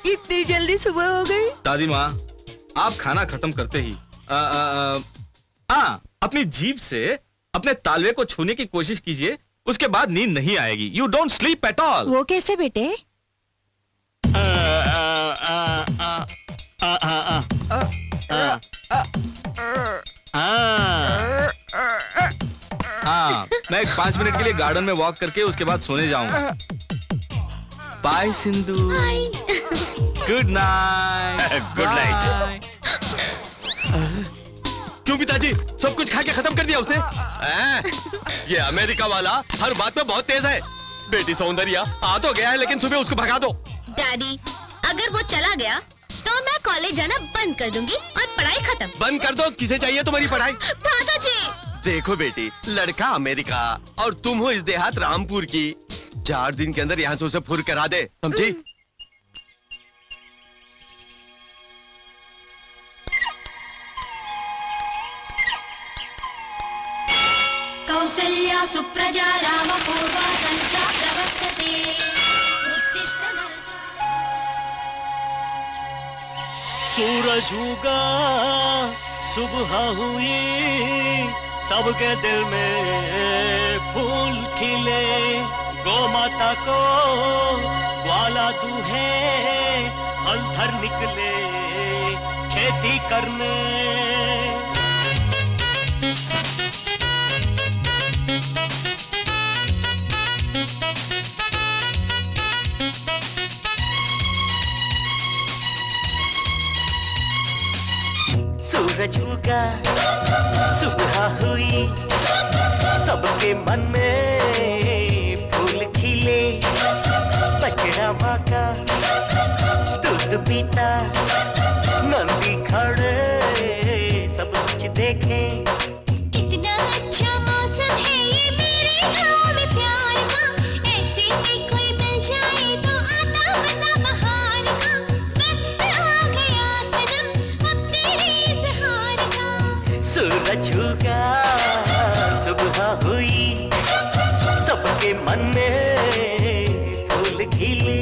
इतनी जल्दी सुबह हो गई? दादी माँ, आप खाना खत्म करते ही अपनी जीभ से अपने तालवे को छूने की कोशिश कीजिए, उसके बाद नींद नहीं आएगी। You don't sleep at all. वो कैसे बेटे? मैं 5 मिनट के लिए गार्डन में वॉक करके उसके बाद सोने जाऊंगा। Bye Sindhu. Good night. Good night. क्यों पिताजी, सब कुछ खा के खत्म कर दिया उसने? ये अमेरिका वाला हर बात में बहुत तेज है। बेटी सौंदर्या आ तो गया है, लेकिन सुबह उसको भगा दो। डैडी, अगर वो चला गया तो मैं कॉलेज जाना बंद कर दूंगी और पढ़ाई खत्म। बंद कर दो, किसे चाहिए तुम्हारी पढ़ाई? दादाजी। देखो बेटी, लड़का अमेरिका और तुम हो इस देहात रामपुर की। 4 दिन के अंदर यहाँ से उसे फुर करा दे, समझी? कौसल्या सुप्रजा राम पूर्वा संध्या प्रवर्तते। उत्तिष्ठ नरशाला। सूरज उगा, सुबह हुई, सबके दिल में फूल खिले। गौ माता को ग्वाला दूहे, हलधर निकले खेती करने। सूरज उगा, सुबह हुई, सबके मन में फूल खिले। बछड़ा माँ का दूध पीता, नंदी खड़े सब कुछ देखे। कितना अच्छा मौसम है ये मेरे गाँव में प्यार का। ऐसे में कोई मिल जाए तो आता मजा बहार का। वक्त आ गया सनम अब तेरे इज़हार का। सूरज उगा, सुबह हुई, सबके मन में फूल खिले।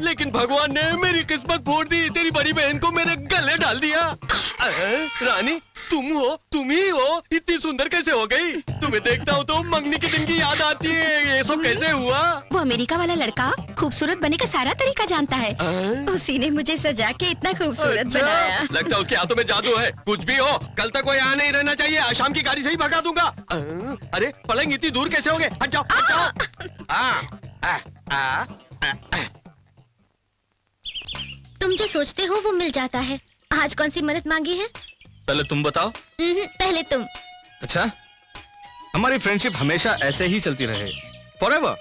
लेकिन भगवान ने मेरी किस्मत फोड़ दी, तेरी बड़ी बहन को मेरे गले डाल दिया। रानी तुम ही हो, इतनी सुंदर कैसे हो गई? तुम्हें देखता हूँ तो मंगनी के दिन की याद आती है। ये सब कैसे हुआ? वो अमेरिका वाला लड़का खूबसूरत बनने का सारा तरीका जानता है। उसी ने मुझे सजा के इतना खूबसूरत बनाया। लगता है उसके हाथों में जादू है। कुछ भी हो, कल तक वो यहाँ नहीं रहना चाहिए। शाम की गाड़ी से ही भगा दूंगा। अरे पलंग इतनी दूर कैसे हो गए? हट जाओ, हट जाओ। तुम जो सोचते हो वो मिल जाता है। आज कौन सी मदद मांगी है? पहले तुम बताओ। पहले तुम। अच्छा, हमारी फ्रेंडशिप हमेशा ऐसे ही चलती रहे, फॉरएवर,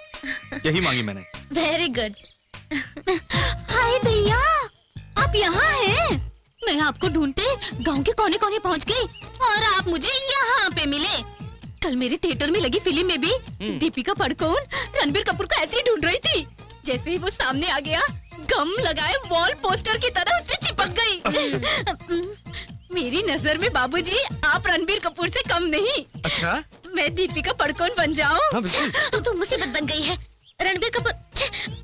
यही मांगी मैंने। Very good. हाय भैया, आप यहाँ हैं? मैं आपको ढूंढते गांव के कोने कोने पहुँच गई और आप मुझे यहाँ पे मिले। कल मेरे थिएटर में लगी फिल्म में भी दीपिका पादुकोण रणबीर कपूर को ऐसे ही ढूंढ रही थी। जैसे ही वो सामने आ गया, गम लगाए वॉल पोस्टर की तरह उससे चिपक गई। मेरी नजर में बाबूजी आप रणबीर कपूर से कम नहीं। अच्छा, मैं दीपिका पादुकोण बन जाऊं? तो मुसीबत बन गई है। रणबीर कपूर,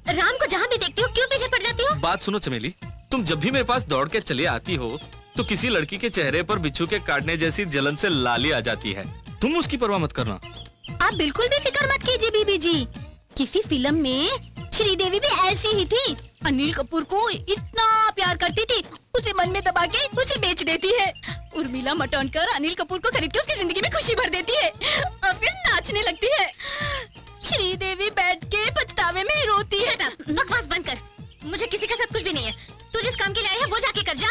राम को जहाँ भी देखती हो क्यों पीछे पड़ जाती हो? बात सुनो चमेली, तुम जब भी मेरे पास दौड़ के चली आती हो तो किसी लड़की के चेहरे पर बिच्छू के काटने जैसी जलन से लाली आ जाती है। तुम उसकी परवाह मत करना। आप बिल्कुल भी फिक्र मत कीजिए बीबी जी। किसी फिल्म में श्रीदेवी भी ऐसी ही थी। अनिल कपूर को इतना प्यार करती थी, उसे मन में दबा के उसे बेच देती है। उर्मिला मटोनकर अनिल कपूर को खरीद के उसकी जिंदगी में खुशी भर देती है और फिर नाचने लगती है। श्रीदेवी बैठ के पछतावे में रोती है। बकवास बंद कर, मुझे किसी के साथ कुछ भी नहीं है। तू जिस काम के लिए आई है वो जाके कर जा।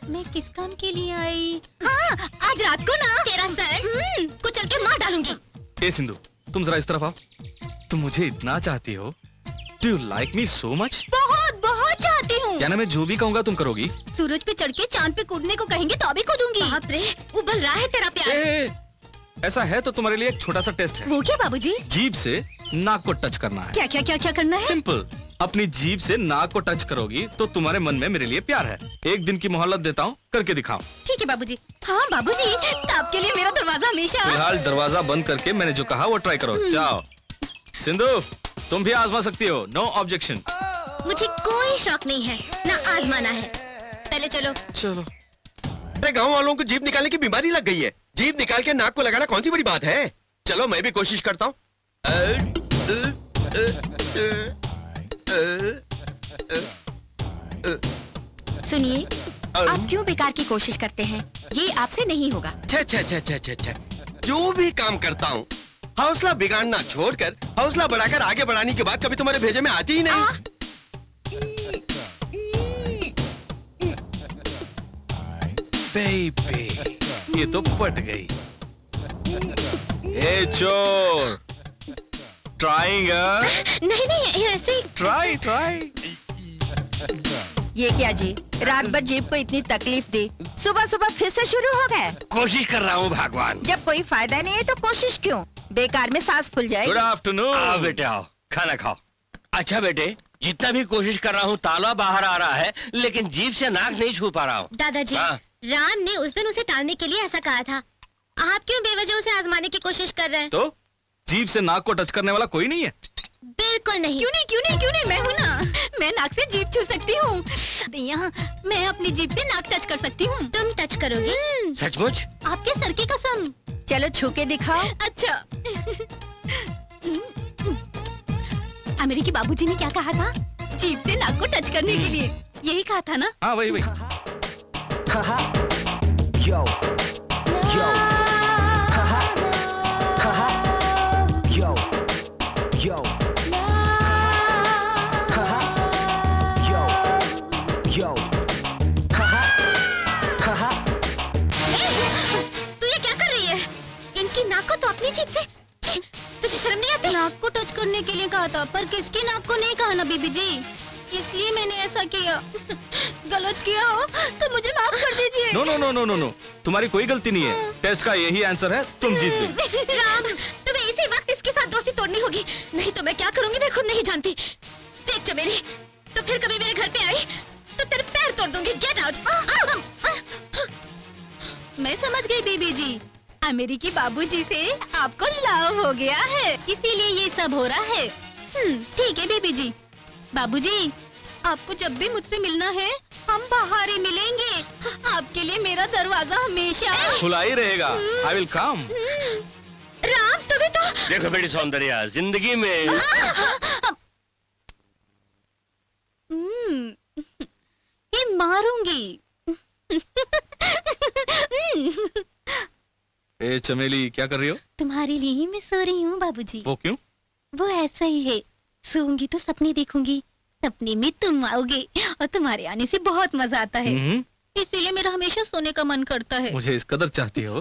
मैं किस काम के लिए आई? हाँ, आज रात को ना तेरा सर कुचल के मार डालूंगी। ए सिंधु, तुम जरा इस तरफ आओ। तुम मुझे इतना चाहती हो? Do you like me so much? बहुत बहुत चाहती हूँ। क्या ना मैं जो भी कहूँगा तुम करोगी? सूरज पे चढ़ के चांद पे कूदने को कहेंगे तो अभी कूदूंगी। बाप रे, उबल रहा है तेरा प्यार। ऐसा है तो तुम्हारे लिए एक छोटा सा टेस्ट है। वो क्या बाबूजी? जीभ से नाक को टच करना है। क्या क्या क्या क्या करना है? सिंपल, अपनी जीभ से नाक को टच करोगी तो तुम्हारे मन में मेरे लिए प्यार है। एक दिन की मोहलत देता हूँ, करके दिखाओ। ठीक है बाबूजी। हाँ बाबूजी, आपके लिए मेरा दरवाजा हमेशा। फिलहाल दरवाजा बंद करके मैंने जो कहा वो ट्राई करो। जाओ। सिंधु, तुम भी आजमा सकती हो, नो ऑब्जेक्शन। मुझे कोई शौक नहीं है, ना आजमाना है। पहले चलो। चलो। अरे गाँव वालों को जीभ निकालने की बीमारी लग गई है। जीभ निकाल के नाक को लगाना कौन सी बड़ी बात है? चलो मैं भी कोशिश करता हूँ। सुनिए, आप क्यों बेकार की कोशिश करते हैं? ये आपसे नहीं होगा। जो भी काम करता हूँ हौसला बिगाड़ना छोड़कर हौसला बढ़ाकर आगे बढ़ाने की बात कभी तुम्हारे भेजे में आती ही नहीं। बेबी, ये तो पट गई। ए चोर, ट्राइंग? नहीं ऐसे ही। ट्राई। ये क्या जी, रात भर जीप को इतनी तकलीफ दी, सुबह सुबह फिर से शुरू हो गए? कोशिश कर रहा हूँ भगवान। जब कोई फायदा नहीं है तो कोशिश क्यों? बेकार में सांस फूल जाएगी। Good afternoon. आओ बेटे आओ, खाना खाओ। अच्छा बेटे, जितना भी कोशिश कर रहा हूँ ताला बाहर आ रहा है, लेकिन जीभ से नाक नहीं छू पा रहा हूँ। दादाजी, राम ने उस दिन उसे टालने के लिए ऐसा कहा था। आप क्यों बेवजह उसे आजमाने की कोशिश कर रहे हैं? तो जीभ से नाक को टच करने वाला कोई नहीं है? बिल्कुल नहीं। क्यों नहीं, मैं हूँ ना। मैं नाक से जीभ छू सकती हूँ। यहाँ मैं अपनी जीभ से नाक टच कर सकती हूँ। तुम टच करोगे? सचमुच? आपके सर की कसम। चलो छू के दिखाओ। अच्छा। अमेरिकी बाबूजी ने क्या कहा था? जीभ से नाक को टच करने के लिए। यही कहा था ना? हाँ वही। Yo. तू ये क्या कर रही है? इनकी नाक को तो अपनी जीभ से। तुझे शर्म नहीं आती? नाक को टच करने के लिए कहा था, पर किसकी नाक को नहीं कहा ना बीबी जी, इसलिए मैंने ऐसा किया। गलत किया हो तो मुझे माफ कर दीजिए। नो, तुम्हारी कोई गलती नहीं है। टेस्ट का यही आंसर है, तुम जीत गई। राम, तुम्हें इसी वक्त इसके साथ दोस्ती तोड़नी होगी, नहीं तो मैं क्या करूंगी मैं खुद नहीं जानती। देख चमेली, तो फिर कभी मेरे घर पे आई तो तेरे पैर तोड़ दूंगी। Get out. मैं समझ गई बीबी जी, अमेरिकी बाबूजी से आपको लव हो गया है, इसीलिए ये सब हो रहा है। ठीक है बीबी जी, बाबूजी, आपको जब भी मुझसे मिलना है हम बाहर ही मिलेंगे। आपके लिए मेरा दरवाजा हमेशा खुला ही रहेगा। I will come. राम तुम्हें तो देखो बेटी सौंदर्या, जिंदगी में ये मारूंगी। ए चमेली, क्या कर रही हो? तुम्हारे लिए ही मैं सो रही हूँ बाबूजी। वो क्यों? वो ऐसा ही है, सोऊंगी तो सपने देखूंगी, सपने में तुम आओगे और तुम्हारे आने से बहुत मजा आता है। इसीलिए मेरा हमेशा सोने का मन करता है। मुझे इस कदर चाहती हो?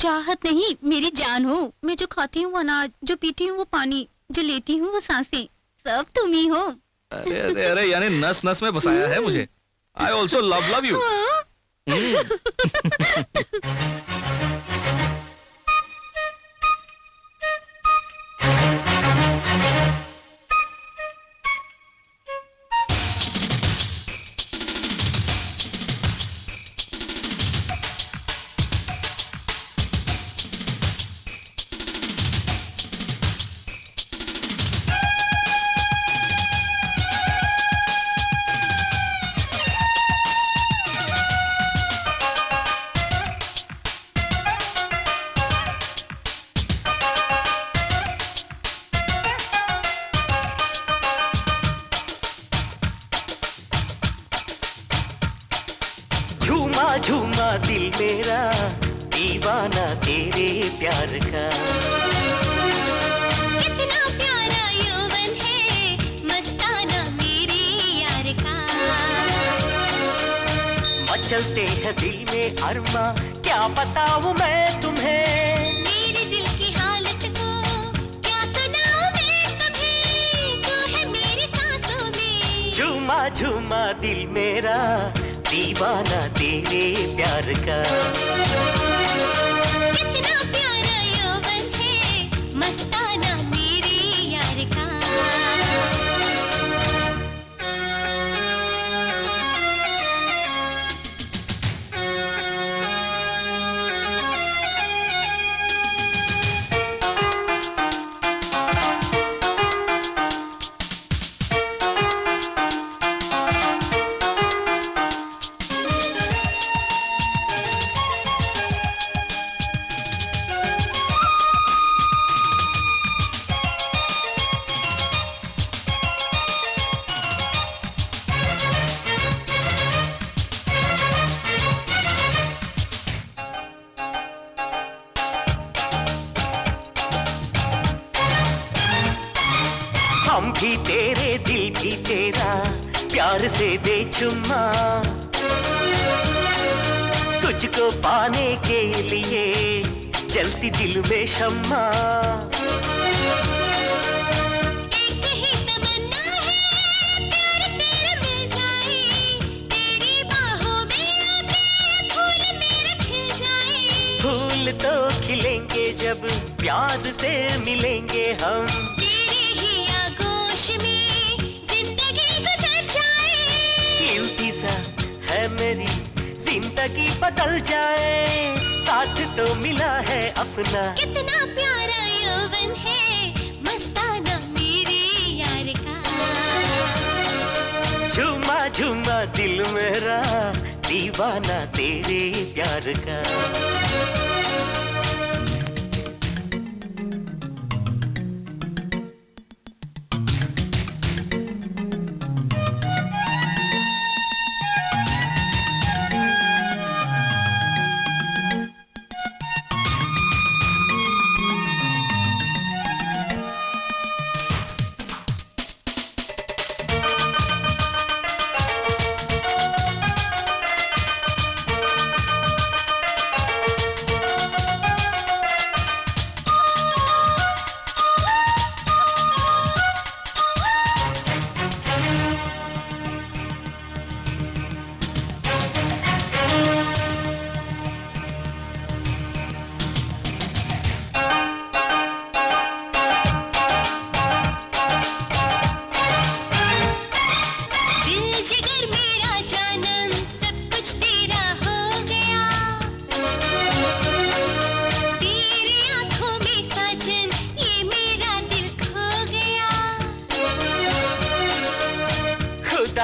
चाहत नहीं, मेरी जान हो। मैं जो खाती हूँ वो अनाज, जो पीती हूँ वो पानी, जो लेती हूँ वो सांसें, सब तुम ही हो। अरे अरे अरे, यानी नस नस में बसाया है मुझे। I also love you. झूमा झूमा दिल मेरा दीवाना तेरे प्यार का। कितना प्यारा यौवन है मस्ताना मेरे यार का। मचलते हैं दिल में अरमा, क्या बताऊं मैं तुम्हें। मेरे दिल की हालत को क्या सुनाऊं मैं तुम्हें, तू है मेरी सांसों में। झूमा झूमा दिल मेरा दीवाना तेरे प्यार का। कितना प्यारा यौवन है मस्ताना मेरे यार का। हम भी तेरे दिल भी तेरा, प्यार से दे चुम्मा। तुझको पाने के लिए जलती दिल में शम्मा। एक ही तमन्ना है प्यार तेरा मिल जाए, तेरी बाहों में आके फूल मेरे खिल जाए। फूल तो खिलेंगे जब प्यार से मिलेंगे हम। तेरे ही आगोश में जिंदगी गुजर जाए। इंतजार है मेरी जिंदगी बदल जाए, साथ तो मिला है अपना। कितना प्यारा यौवन है मस्ताना मेरे यार का। झूमा झूमा दिल मेरा दीवाना तेरे प्यार का।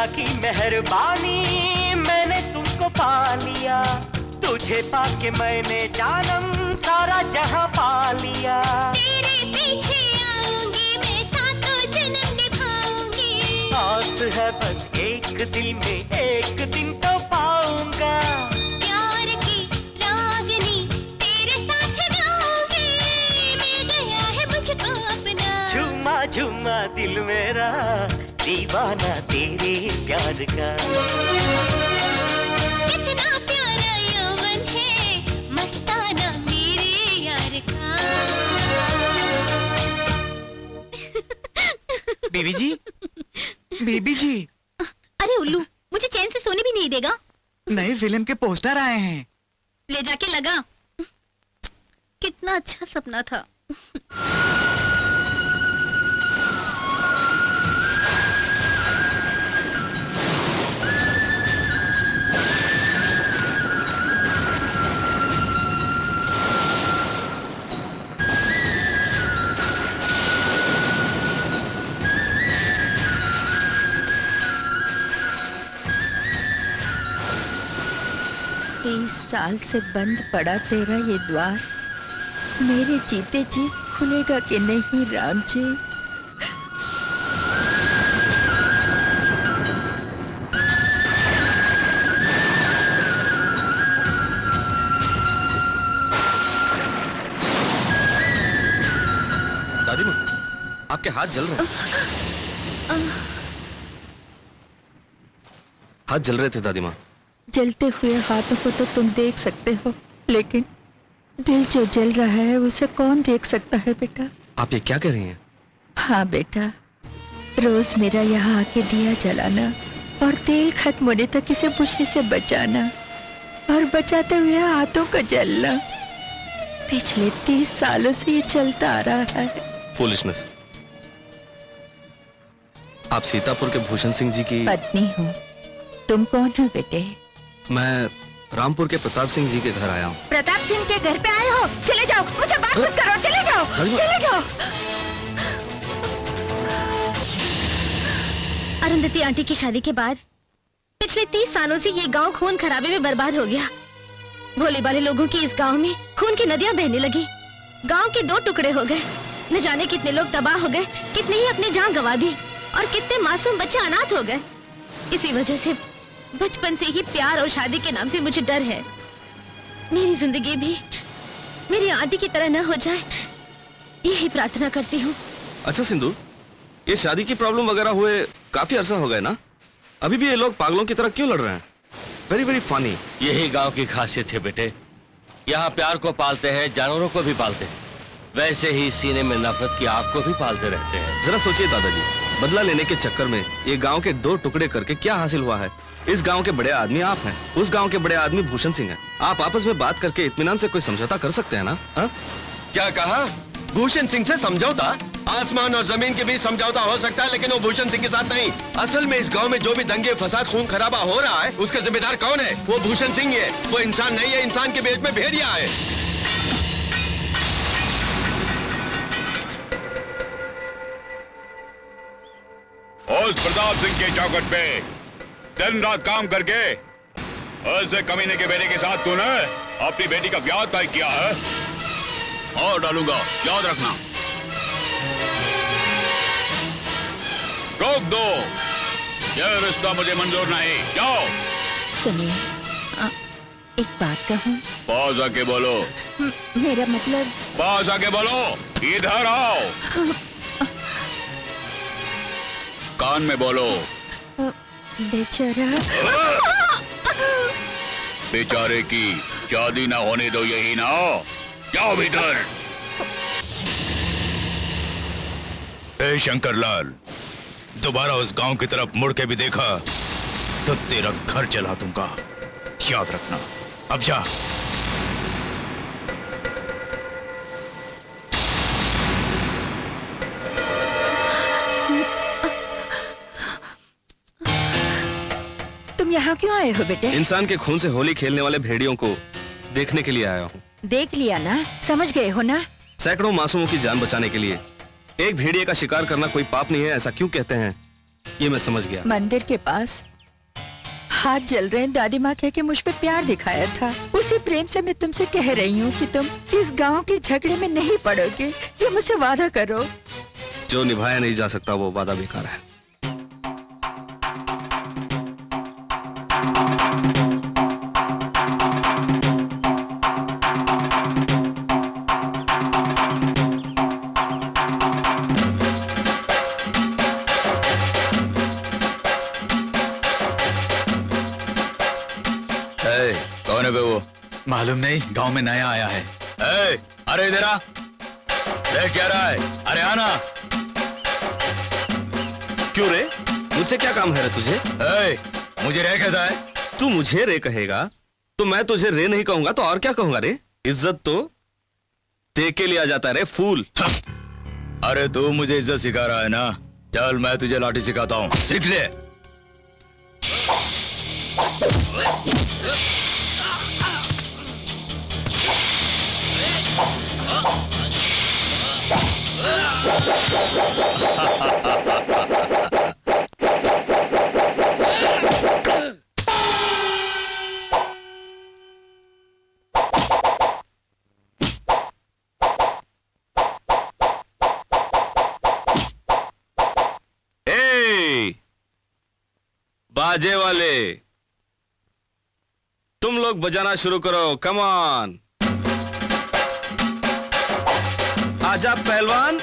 खुदा की मेहरबानी मैंने तुमको पा लिया, तुझे पाके मैंने जानम सारा जहां पा लिया। तेरे पीछे आऊंगी मैं, सातों जन्म निभाऊंगी। आस है बस एक दिल में एक दिन तो पाऊंगा। प्यार की रागनी तेरे साथ गाऊंगी, मिल गया है मुझको अपना। झूमा झूमा दिल मेरा दीवाना तेरे प्यार का। कितना प्यारा यौवन है मस्ताना मेरे यार का। बीबी जी, बीबी जी। अरे उल्लू, मुझे चैन से सोने भी नहीं देगा। नई फिल्म के पोस्टर आए हैं। ले जाके लगा। कितना अच्छा सपना था। 30 साल से बंद पड़ा तेरा ये द्वार, मेरे जीते जी खुलेगा कि नहीं राम जी? दादी माँ, आपके हाथ जल रहे हैं। हाथ जल रहे थे दादी माँ। जलते हुए हाथों को तो तुम देख सकते हो, लेकिन दिल जो जल रहा है उसे कौन देख सकता है बेटा? आप ये क्या कह रही हैं? हाँ बेटा, रोज मेरा यहाँ आके दिया जलाना और तेल खत्म होने तक इसे बुझने से बचाना और बचाते हुए हाथों का जलना, पिछले 30 सालों से ये चलता आ रहा है। फूलिशनेस। आप सीतापुर के भूषण सिंह जी की पत्नी हूँ। तुम कौन हो बेटे? मैं रामपुर के प्रताप सिंह जी के घर आया हूँ। प्रताप सिंह के घर पे आए हो? चले जाओ, मुझे बात मत करो, चले जाओ, चले जाओ। अरुंधति आंटी की शादी के बाद पिछले 30 सालों से ये गांव खून खराबे में बर्बाद हो गया। भोले भाले लोगों की इस गांव में खून की नदियां बहने लगी। गांव के 2 टुकड़े हो गए। न जाने कितने लोग तबाह हो गए, कितने ही अपनी जान गंवा दी और कितने मासूम बच्चे अनाथ हो गए। इसी वजह से बचपन से ही प्यार और शादी के नाम से मुझे डर है मेरी जिंदगी भी मेरी आंटी की तरह न हो जाए, यही प्रार्थना करती हूँ। अच्छा सिंधु, ये शादी की प्रॉब्लम वगैरह हुए काफी अरसा हो गए ना? अभी भी ये लोग पागलों की तरह क्यों लड़ रहे हैं? Very very funny. यही गांव की खासियत है बेटे। यहाँ प्यार को पालते हैं, जानवरों को भी पालते हैं, वैसे ही सीने में नफरत की आग को भी पालते रहते हैं। जरा सोचिए दादाजी, बदला लेने के चक्कर में ये गांव के 2 टुकड़े करके क्या हासिल हुआ है? इस गांव के बड़े आदमी आप हैं, उस गांव के बड़े आदमी भूषण सिंह हैं। आप आपस में बात करके इत्मीनान से कोई समझौता कर सकते हैं ना? हा? क्या कहा? भूषण सिंह से समझौता? आसमान और जमीन के बीच समझौता हो सकता है, लेकिन वो भूषण सिंह के साथ नहीं। असल में इस गांव में जो भी दंगे फसाद खून खराबा हो रहा है, उसका जिम्मेदार कौन है? वो भूषण सिंह ही है। वो इंसान नहीं है, इंसान के पेट में भेड़िया है। उस प्रताप सिंह के चौखट पे दिन रात काम करके ऐसे कमीने के बेटे के साथ तूने अपनी बेटी का ब्याह तय किया है। और डालूंगा, याद रखना। रोक दो, यह रिश्ता मुझे मंजूर नहीं। जाओ। सुनिए, एक बात कहूँ? पास आके बोलो। मेरा मतलब। पास आके बोलो। इधर आओ। कान में बोलो। बेचारा। बेचारे की शादी ना होने दो, यही ना? जाओ भीतर। ए शंकरलाल, दोबारा उस गांव की तरफ मुड़ के भी देखा तो तेरा घर जला दूंगा, याद रखना। अब जा। यहाँ क्यों आए हो बेटे? इंसान के खून से होली खेलने वाले भेड़ियों को देखने के लिए आया हूँ। देख लिया ना, समझ गए हो ना? सैकड़ों मासूमों की जान बचाने के लिए एक भेड़िए का शिकार करना कोई पाप नहीं है, ऐसा क्यों कहते हैं? ये मैं समझ गया। मंदिर के पास हाथ जल रहे हैं, दादी माँ कह के मुझ पे प्यार दिखाया था। उसी प्रेम से मैं तुमसे कह रही हूँ कि तुम इस गांव के झगड़े में नहीं पड़ोगे। ये मुझसे वादा करो। जो निभाया नहीं जा सकता वो वादा बेकार है। कौन है बे वो? मालूम नहीं, गांव में नया आया है। अरे इधर आ। देख क्या रहा है? अरे आना। क्यों रे? मुझसे क्या काम है रे तुझे? मुझे रे कहता है? तू मुझे रे कहेगा तो मैं तुझे रे नहीं कहूंगा तो और क्या कहूंगा रे? इज्जत तो दे के लिया जाता है रे फूल। अरे तू मुझे इज्जत सिखा रहा है ना? चल मैं तुझे लाठी सिखाता हूँ, सीख ले। बाजे वाले तुम लोग बजाना शुरू करो। कम ऑन, आजा पहलवान।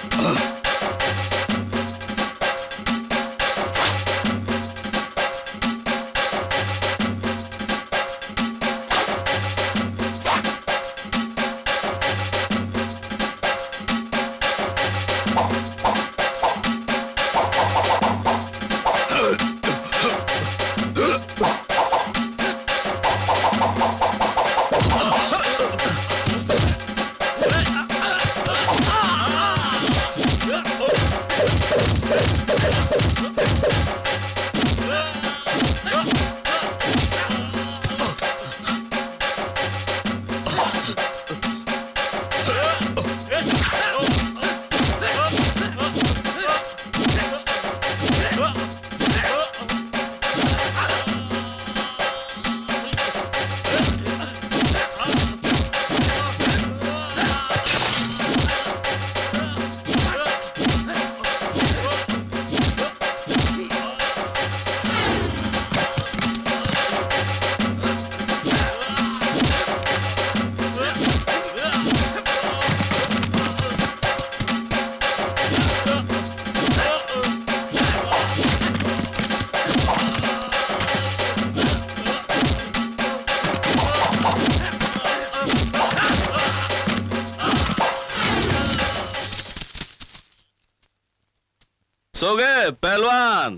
सो गए पहलवान?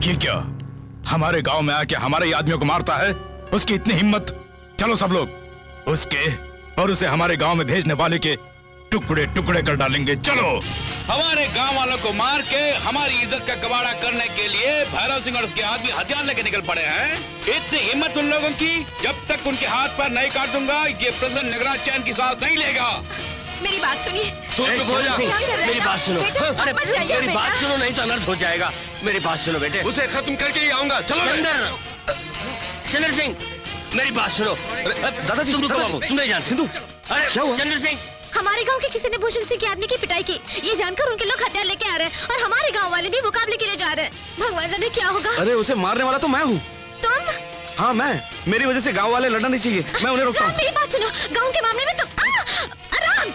ये क्या हमारे गांव में आके हमारे आदमियों को मारता है? उसकी इतनी हिम्मत! चलो सब लोग उसके और उसे हमारे गांव में भेजने वाले के टुकड़े टुकड़े कर डालेंगे। चलो। हमारे गांव वालों को मार के हमारी इज्जत का कबाड़ा करने के लिए भैरव सिंह और उसके आदमी हथियार लेके निकल पड़े हैं। इतनी हिम्मत उन लोगों की, जब तक उनके हाथ पर नहीं काट दूंगा ये प्रेसिडेंट नगराज चैन की सांस नहीं लेगा। मेरी बात सुनिए। तू चुप हो जा। मेरी बात सुनो। अरे मेरी बात सुनो, नहीं तो अनर्थ हो जाएगा। मेरी बात सुनो बेटे। उसे खत्म करके ही आऊंगा। चलो चंद्र सिंह, मेरी बात सुनो। दादाजी तुम रुको बाबू, तुम नहीं जान। सिंधु अरे चंद्र सिंह, हमारे गांव के किसी ने भूषण सिंह के आदमी की पिटाई की, ये जानकर उनके लोग हथियार लेके आ रहे हैं और हमारे गांव वाले भी मुकाबले के लिए जा रहे हैं। भगवान जाने क्या होगा। अरे उसे मारने वाला तो मैं हूँ। तुम? हाँ मैं। मेरी वजह से गांव वाले लड़ना नहीं चाहिए। मैं उन्हें रोकता हूँ। मेरी बात सुनो, गांव के मामले में तुम राम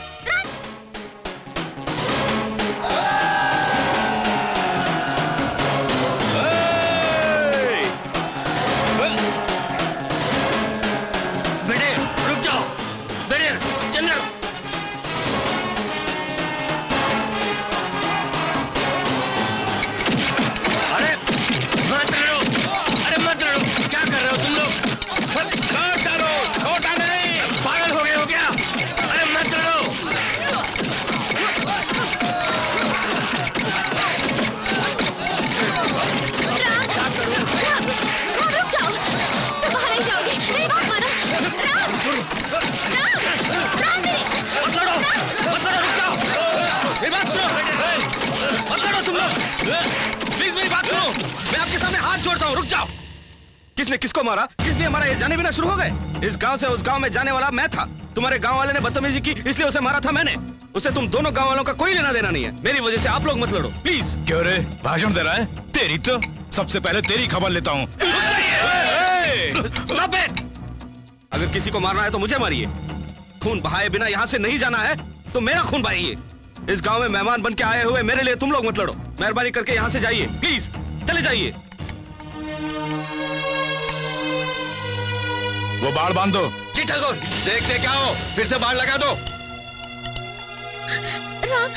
बेटे रुक जाओ। बेटे चंद्र, अरे मत लड़ो। अरे मत लड़ो, क्या कर रहे हो तुम लोग? काट डालो, छोटा नहीं। पागल हो गए हो क्या? अरे मत लड़ो। रुक जाओ, तुम बाहर नहीं जाओगे। मेरी बात मानो। राम मत लड़ो, रुक जाओ। मेरी बात सुनो। मत लड़ो तुम लोग। प्लीज मेरी बात सुनो, मैं आपके सामने हाथ जोड़ता हूँ, रुक जाओ। किसने किसको मारा, किस लिए मारा, ये जाने बिना शुरू हो गए। इस गांव से उस गांव में जाने वाला मैं था, तुम्हारे गांव वाले ने बदतमीजी की इसलिए उसे मारा था मैंने। उसे तुम दोनों गांव वालों का कोई लेना देना नहीं है, मेरी वजह से आप लोग मत लड़ो प्लीज। क्यों रे, भाषण दे रहा है? तेरी तो सबसे पहले तेरी खबर लेता हूँ। Stop it! अगर किसी को मारना है तो मुझे मारिए, खून बहाए बिना यहाँ से नहीं जाना है तो मेरा खून बहाइए। इस गांव में मेहमान बन के आए हुए मेरे लिए तुम लोग मत लड़ो, मेहरबानी करके यहाँ से जाइए प्लीज, चले जाइए। वो बाढ़ बांध दो। जी ठाकुर, देखते क्या हो, फिर से बाढ़ लगा दो। राम,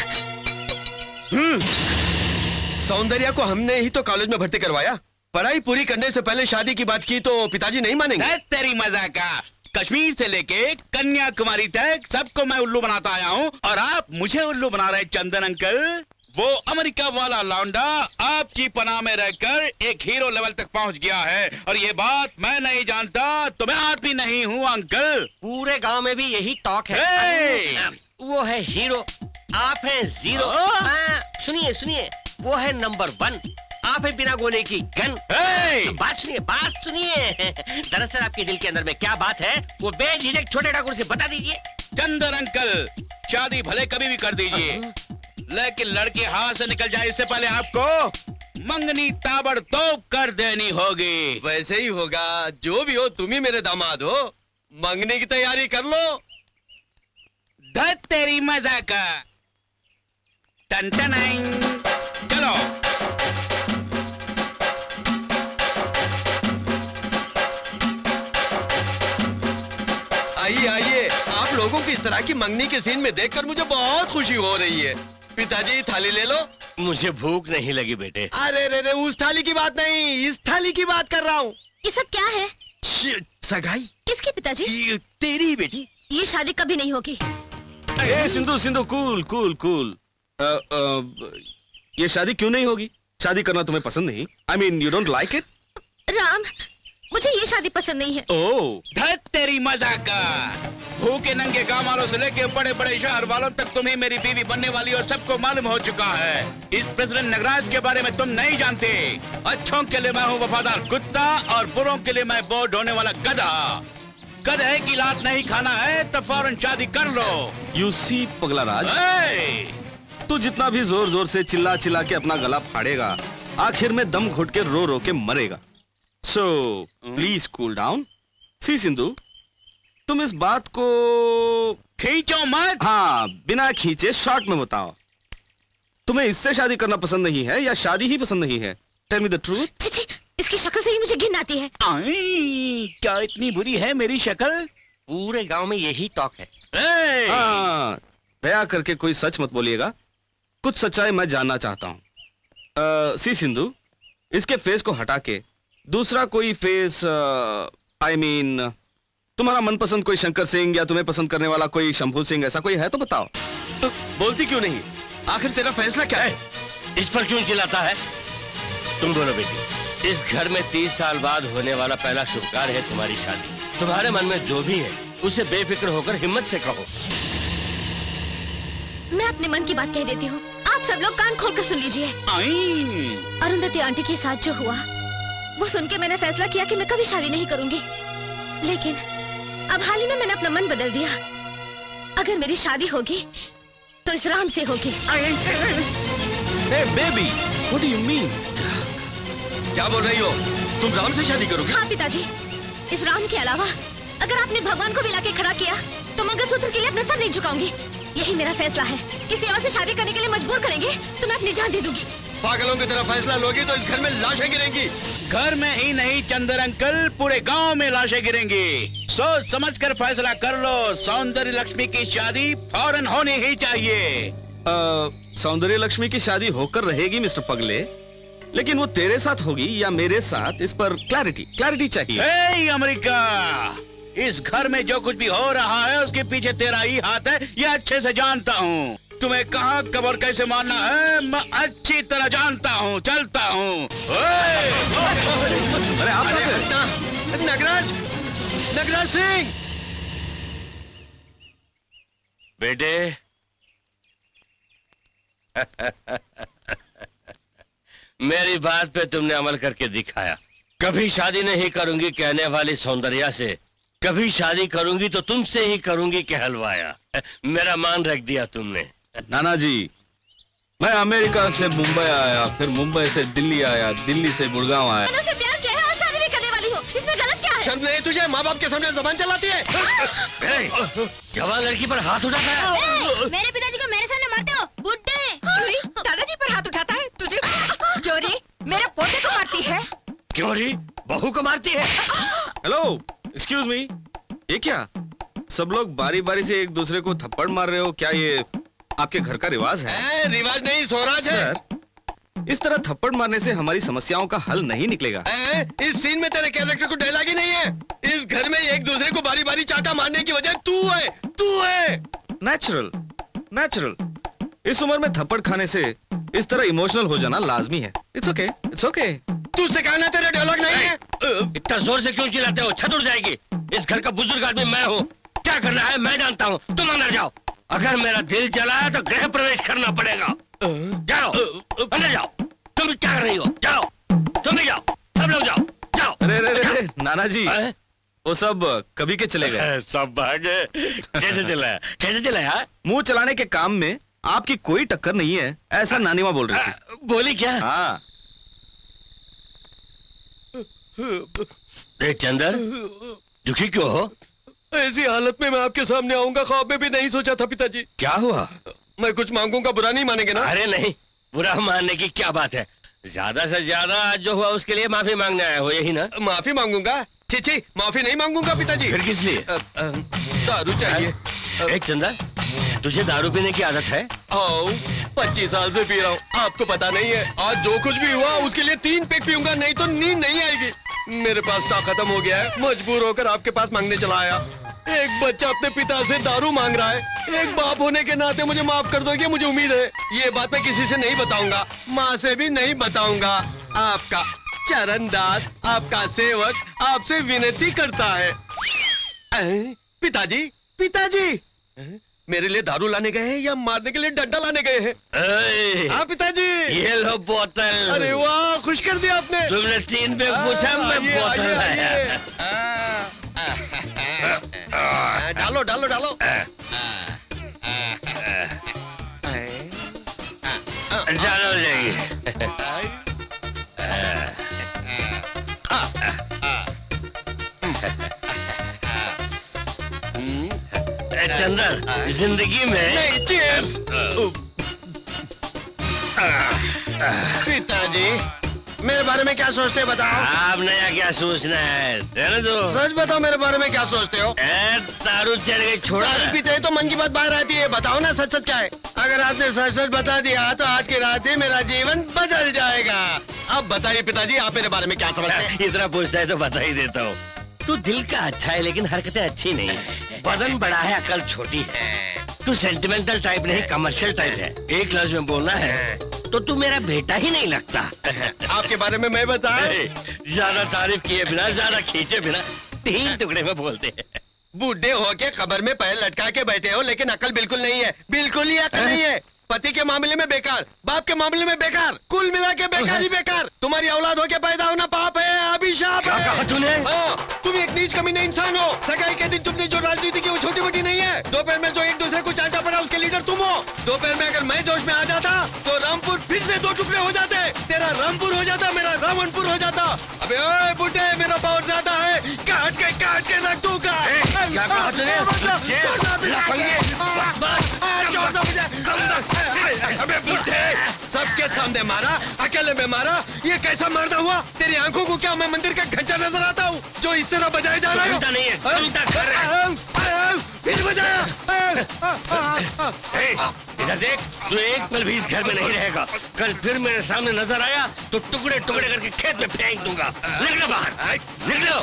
सौंदर्या को हमने ही तो कॉलेज में भर्ती करवाया, पढ़ाई पूरी करने से पहले शादी की बात की तो पिताजी नहीं मानेंगे। तेरी मजाक का, कश्मीर से लेके कन्याकुमारी तक सबको मैं उल्लू बनाता आया हूँ और आप मुझे उल्लू बना रहे चंदन अंकल। वो अमेरिका वाला लौंडा आपकी पनाह में रहकर एक हीरो लेवल तक पहुँच गया है और ये बात मैं नहीं जानता तो मैं आदमी नहीं हूँ अंकल। पूरे गांव में भी यही टॉक है। वो है हीरो, आप हैं जीरो। सुनिए सुनिए, वो है नंबर 1, आप है बिना गोले की गन। बात सुनिए। दरअसल आपके दिल के अंदर में क्या बात है वो बेझिझक छोटे ठाकुर से बता दीजिए। चंदन अंकल, शादी भले कभी भी कर दीजिए लेकिन लड़के हाथ से निकल जाए इससे पहले आपको मंगनी ताबड़तोड़ कर देनी होगी। वैसे ही होगा, जो भी हो तुम ही मेरे दामाद हो, मंगनी की तैयारी कर लो। धत तेरी मजाक का, टन टन चलो। आइए आइए, आप लोगों की इस तरह की मंगनी के सीन में देखकर मुझे बहुत खुशी हो रही है। पिताजी थाली ले लो। मुझे भूख नहीं लगी बेटे। अरे रे रे, उस थाली की बात नहीं, इस थाली की बात कर रहा हूँ। ये सब क्या है? सगाई। किसकी पिताजी? तेरी ही बेटी। ये शादी कभी नहीं होगी। Sindhu Sindhu, cool cool cool. ये शादी क्यों नहीं होगी? शादी करना तुम्हें पसंद नहीं? I mean, you don't like it? Ram, मुझे ये शादी पसंद नहीं है। ओह, धत तेरी मजाक का। भूखे नंगे गांव वालों से लेके बड़े बड़े शहर वालों तक तुम्हें मेरी बीवी बनने वाली और सबको मालूम हो चुका है। इस प्रेसिडेंट नगराज के बारे में तुम नहीं जानते। अच्छों के लिए मैं हूँ वफादार कुत्ता और बुरों के लिए मैं बोर्ड होने वाला गधा। गधे की लात नहीं खाना है तो फौरन शादी कर लो। You see, पगला राज, तू जितना भी जोर जोर से चिल्ला चिल्ला के अपना गला फाड़ेगा, आखिर में दम घुट के रो रो के मरेगा। So please cool down. सी सिंधु, तुम इस बात को खींचो मत। हाँ, बिना खींचे शॉर्ट में बताओ, तुम्हें इससे शादी करना पसंद नहीं है या शादी ही पसंद नहीं है? Tell me the truth. छी, इसकी शक्ल से ही मुझे घिन आती है। क्या इतनी बुरी है मेरी शक्ल? पूरे गांव में यही टॉक है। हाँ, दया करके कोई सच मत बोलिएगा, कुछ सच्चाई मैं जानना चाहता हूँ। सी सिंधु, इसके फेस को हटा के दूसरा कोई फेस, I mean, तुम्हारा मनपसंद कोई शंकर सिंह या तुम्हें पसंद करने वाला कोई शंभू सिंह, ऐसा कोई है तो बताओ। बोलती क्यों नहीं? आखिर तेरा फैसला क्या है? इस पर क्यों चिल्लाता है? तुम बोलो बेटी, इस घर में 30 साल बाद होने वाला पहला शुभ कार्य है तुम्हारी शादी। तुम्हारे मन में जो भी है उसे बेफिक्र होकर हिम्मत से कहो। मैं अपने मन की बात कह देती हूँ, आप सब लोग कान खोलकर सुन लीजिए। अरुंधति आंटी के साथ जो हुआ वो सुन के मैंने फैसला किया कि मैं कभी शादी नहीं करूंगी। लेकिन अब हाल ही में मैंने अपना मन बदल दिया। अगर मेरी शादी होगी तो इस राम से होगी। Hey baby, what do you mean? क्या बोल रही हो? तुम राम से शादी करोगी? हाँ पिताजी, इस राम के अलावा अगर आपने भगवान को भी लाके खड़ा किया तो मंगलसूत्र के लिए अपना सर नहीं झुकाऊंगी। यही मेरा फैसला है। किसी और से शादी करने के लिए मजबूर करेंगे तो मैं अपनी जान दे दूंगी। पागलों की तरह फैसला लोगी तो इस घर में लाशें गिरेंगी। घर में ही नहीं चंदर अंकल, पूरे गांव में लाशें गिरेंगी। सोच समझ कर फैसला कर लो। सौंदर्य लक्ष्मी की शादी फौरन होनी ही चाहिए। सौंदर्य लक्ष्मी की शादी होकर रहेगी मिस्टर पगले, लेकिन वो तेरे साथ होगी या मेरे साथ, इस पर क्लैरिटी चाहिए। हे अमेरिका, इस घर में जो कुछ भी हो रहा है उसके पीछे तेरा ही हाथ है, ये अच्छे से जानता हूँ। तुम्हें कहाँ कब और कैसे मारना है मैं अच्छी तरह जानता हूँ। चलता हूँ। अरे आप नगराज सिंह बेटे मेरी बात पे तुमने अमल करके दिखाया। कभी शादी नहीं करूंगी कहने वाली सौंदर्या से कभी शादी करूंगी तो तुमसे ही करूंगी कहलवाया। मेरा मान रख दिया तुमने। नाना जी, मैं अमेरिका से मुंबई आया, फिर मुंबई से दिल्ली आया, दिल्ली से गुड़गांव आया। मैंने उसे प्यार किया है और शादी भी करने वाली हो, इसमें गलत क्या है? शर्म नहीं तुझे? माँ बाप के सामने जबान चलाती है। जवान लड़की पर हाथ उठाता है। मेरे पिताजी को मेरे सामने मारते हो बुड्ढे। दादाजी पर हाथ उठाता है तुझे? जोरी मेरे पोते को मारती है। क्यों री? बहू को मारती है। हेलो, एक्सक्यूज मी, ये क्या? सब लोग बारी बारी से एक दूसरे को थप्पड़ मार रहे हो? क्या ये आपके घर का रिवाज है? रिवाज नहीं, स्वराज है। सर, इस तरह थप्पड़ मारने से हमारी समस्याओं का हल नहीं निकलेगा। इस सीन में तेरे कैरेक्टर को डायलॉग ही नहीं है। इस घर में एक दूसरे को बारी बारी चाटा मारने की वजह तू है। Natural, natural. इस उम्र में थप्पड़ खाने से इस तरह इमोशनल हो जाना लाजमी है। It's okay, it's okay. तू से कहना तेरा डायलॉग नहीं है। इतना जोर से क्यों चिल्लाते हो? छत उड़ जाएगी। इस घर का बुजुर्ग आदमी मैं हूँ, क्या करना है मैं जानता हूँ। तुम अंदर जाओ। अगर मेरा दिल जला है तो गृह प्रवेश करना पड़ेगा। जाओ अंदर जाओ। तुम क्या कर रही हो? जाओ, तुम भी जाओ, सब लोग जाओ, जाओ। अरे नाना जी, वो सब कभी के चले गए। सब भागे। कैसे चला? कैसे चला? मुंह चलाने के काम में आपकी कोई टक्कर नहीं है, ऐसा नानी माँ बोल रही थी। बोली क्या? हाँ। चंदर, दुखी क्यों हो? ऐसी हालत में मैं आपके सामने आऊंगा ख्वाब में भी नहीं सोचा था पिताजी। क्या हुआ? मैं कुछ मांगूंगा, बुरा नहीं मानेंगे ना? अरे नहीं, बुरा मानने की क्या बात है। ज्यादा से ज्यादा आज जो हुआ उसके लिए माफी मांगने आए हो, यही ना? माफी मांगूंगा? छी, माफी नहीं मांगूंगा पिताजी। फिर किस लिए? दारू चाहिए। एक चंदर, तुझे दारू पीने की आदत है? 25 साल से पी रहा हूँ, आपको पता नहीं है। आज जो कुछ भी हुआ उसके लिए 3 पैक पीऊंगा, नहीं तो नींद नहीं आएगी। मेरे पास स्टॉक खत्म हो गया है, मजबूर होकर आपके पास मांगने चला आया। एक बच्चा अपने पिता से दारू मांग रहा है। एक बाप होने के नाते मुझे माफ कर दोगे, मुझे उम्मीद है। ये बात मैं किसी से नहीं बताऊंगा, माँ से भी नहीं बताऊंगा। आपका चरणदास, आपका सेवक आपसे विनती करता है। पिताजी, पिताजी, मेरे लिए दारू लाने गए हैं या मारने के लिए डंडा लाने गए हैं? हाँ पिताजी। ये लो बोतल। अरे वाह, खुश कर दिया आपने। तुमने 3 पैक पूछा, मैं बोतल लाया। डालो डालो डालो। जानो जाएगी। चंदर, जिंदगी में नहीं, चीयर्स। पिताजी, मेरे बारे में क्या सोचते हैं बताओ? आप नया क्या सोचना है? रहने दो। सच बताओ, मेरे बारे में क्या सोचते हो? दारू चढ़ गई, छोड़ा। दारू पीते तो मन की बात बाहर आती है। बताओ ना सच सच क्या है। अगर आपने सच सच बता दिया तो आज की रात ही मेरा जीवन बदल जाएगा। अब बताइए पिताजी, आप मेरे बारे में क्या समझते हैं? इतना पूछता है तो बता ही देता हूँ। तू दिल का अच्छा है लेकिन हरकतें अच्छी नहीं है। बदन बड़ा है, अकल छोटी है। तू सेंटिमेंटल टाइप नहीं, कमर्शियल टाइप है। एक लफ्ज में बोलना है तो तू मेरा बेटा ही नहीं लगता। आपके बारे में मैं बता। ज्यादा तारीफ किए बिना, ज्यादा खींचे बिना 3 टुकड़े में बोलते हैं। बूढ़े होके खबर में पैर लटका के बैठे हो, लेकिन अकल बिल्कुल नहीं है। बिल्कुल ही अकल नहीं है। पति के मामले में बेकार, बाप के मामले में बेकार, कुल मिला के बेकार ही बेकार। तुम्हारी औलाद होके पैदा होना पाप है, अभिशाप है। कहा तूने? हाँ, तुम एक नीच कमीने इंसान हो। सगाई के दिन तुमने जो राजनीति की वो छोटी मोटी नहीं है। दोपहर में जो एक दूसरे को चाटा पड़ा उसके लीडर तुम हो। दोपहर में अगर मैं जोश में आ जाता तो रामपुर फिर से 2 टुकड़े हो जाते। तेरा रामपुर हो जाता, मेरा रावणपुर हो जाता। अबे ओए बुड्ढे, मेरा पावर ज्यादा है, काट के रख दूंगा। क्या कहा तूने? अबे बुड्ढे, सबके सामने मारा, अकेले में मारा। ये कैसा मरना हुआ? तेरी आंखों को क्या मैं मंदिर का घंटा नजर आता हूँ जो इस तरह बजाए जा रहा है? घंटा नहीं है, घंटा कर रहा है। फिर बजाया। इधर देख, तू एक पल भी इस घर में नहीं रहेगा। कल फिर मेरे सामने नजर आया तो टुकड़े टुकड़े करके खेत में फेंक दूंगा। निकलो बाहर, निकलो।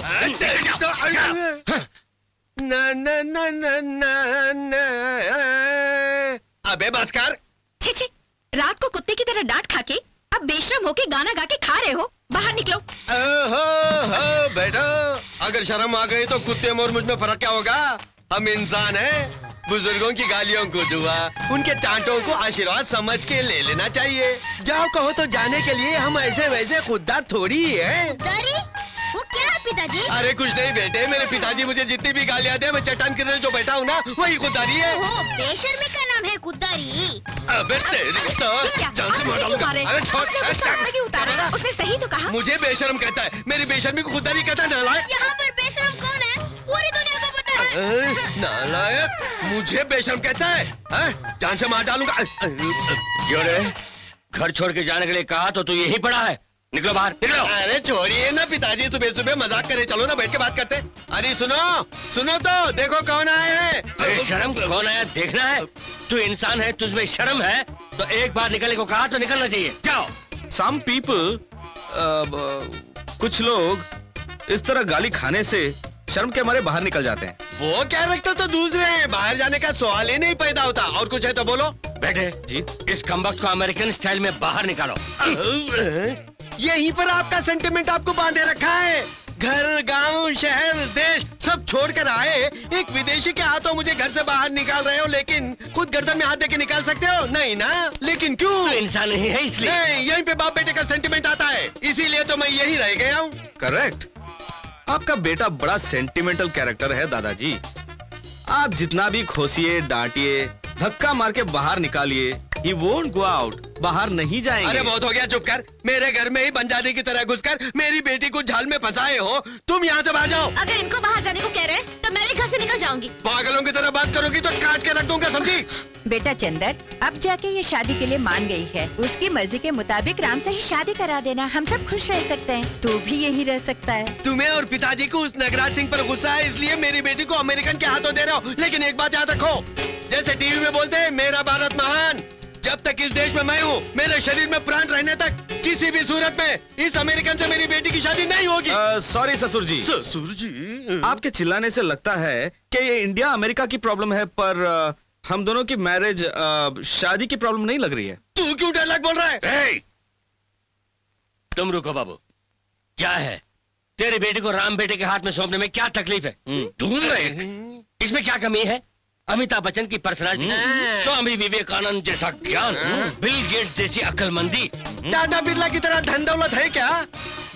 अबे बस कर। छी, रात को कुत्ते की तरह डांट खा के अब बेशरम होके गाना गा के खा रहे हो। बाहर निकलो। बेटा, अगर शर्म आ गई तो कुत्ते में और मुझ में फर्क क्या होगा? हम इंसान हैं, बुजुर्गों की गालियों को दुआ, उनके चांटों को आशीर्वाद समझ के ले लेना चाहिए। जाओ कहो तो जाने के लिए हम ऐसे वैसे खुददार थोड़ी है। वो क्या है पिताजी? अरे कुछ नहीं बेटे, मेरे पिताजी मुझे जितनी भी गालियां दे, मैं चट्टान की तरह जो बैठा हूँ ना, वही खुददारी है। ओह, बेशर्मी का नाम है खुददारी। अबे तेरी तो जान से मार डालूंगा। अरे छोड़, उसने सही तो कहा। मुझे बेशर्म कहता है, मेरी बेशर्मी को खुददारी कहता है नालायक। यहाँ पर बेशर्म कौन है? पूरी दुनिया को पता है। नालायक, मुझे बेशर्म कहता है? जान से मार डालूंगा। क्यों रे? घर छोड़ के जाने के लिए कहा तो तू यही पड़ा है। निकलो बाहर, निकलो। अरे छोड़िए ना पिताजी, सुबह सुबह मजाक करे, चलो ना बैठ के बात करते। अरे सुनो सुनो तो, देखो कौन आए हैं। अरे शर्म, कौन आया देखना है? तू इंसान है, तुझमें शर्म है तो एक बार निकलने को कहा तो निकलना चाहिए। जाओ। Some people, कुछ लोग इस तरह गाली खाने से शर्म के मारे बाहर निकल जाते हैं। वो कैरेक्टर तो दूसरे हैं, बाहर जाने का सवाल ही नहीं पैदा होता। और कुछ है तो बोलो। बैठे जी। इस कमबख्त को अमेरिकन स्टाइल में बाहर निकालो। यहीं पर आपका सेंटिमेंट आपको बांधे रखा है। घर, गांव, शहर, देश सब छोड़ कर आए एक विदेशी के हाथों मुझे घर से बाहर निकाल रहे हो, लेकिन खुद गर्दन में हाथ देके निकाल सकते हो? नहीं ना। लेकिन क्यों? तो इंसान नहीं है इसलिए। नहीं, यहीं पे बाप बेटे का सेंटिमेंट आता है, इसीलिए तो मैं यही रह गया हूँ। करेक्ट। आपका बेटा बड़ा सेंटिमेंटल कैरेक्टर है दादाजी। आप जितना भी खोसिए, डांटिए, धक्का मार के बाहर निकालिए, he won't go out, बाहर नहीं जाएंगे। अरे बहुत हो गया, चुप कर। मेरे घर में ही बंजारी की तरह घुसकर मेरी बेटी को झाल में फंसाए हो। तुम यहाँ से बाहर जाओ। अगर इनको बाहर जाने को कह रहे हैं तो मैं भी घर से निकल जाऊंगी। पागलों की तरह बात करोगी तो काट के रख दूंगा, समझी? बेटा चंदन, अब जाके ये शादी के लिए मान गई है, उसकी मर्जी के मुताबिक राम से ही शादी करा देना, हम सब खुश रह सकते हैं। तू भी यही रह सकता है। तुम्हें और पिताजी को उस नगराज सिंह पर गुस्सा है, इसलिए मेरी बेटी को अमेरिकन के हाथों दे रहे हो। लेकिन एक बात याद रखो, जैसे टीवी में बोलते हैं मेरा भारत महान, जब तक इस देश में मैं हूँ, मेरे शरीर में प्राण रहने तक किसी भी सूरत में इस अमेरिकन से मेरी बेटी की शादी नहीं होगी। सॉरी ससुर जी। ससुर जी, आपके चिल्लाने से लगता है कि ये इंडिया अमेरिका की प्रॉब्लम है, पर हम दोनों की मैरिज शादी की प्रॉब्लम नहीं लग रही है। तू क्यों डायलॉग बोल रहा है? hey! तुम रुको बाबू। क्या है तेरी बेटी को राम बेटे के हाथ में सौंपने में क्या तकलीफ है? ढूंढ रहे इसमें क्या कमी है? अमिताभ बच्चन की पर्सनालिटी, स्वामी विवेकानंद जैसा ज्ञान, बिल गेट्स जैसी अक्लमंदी, दादा बिरला की तरह धन दौलत है क्या?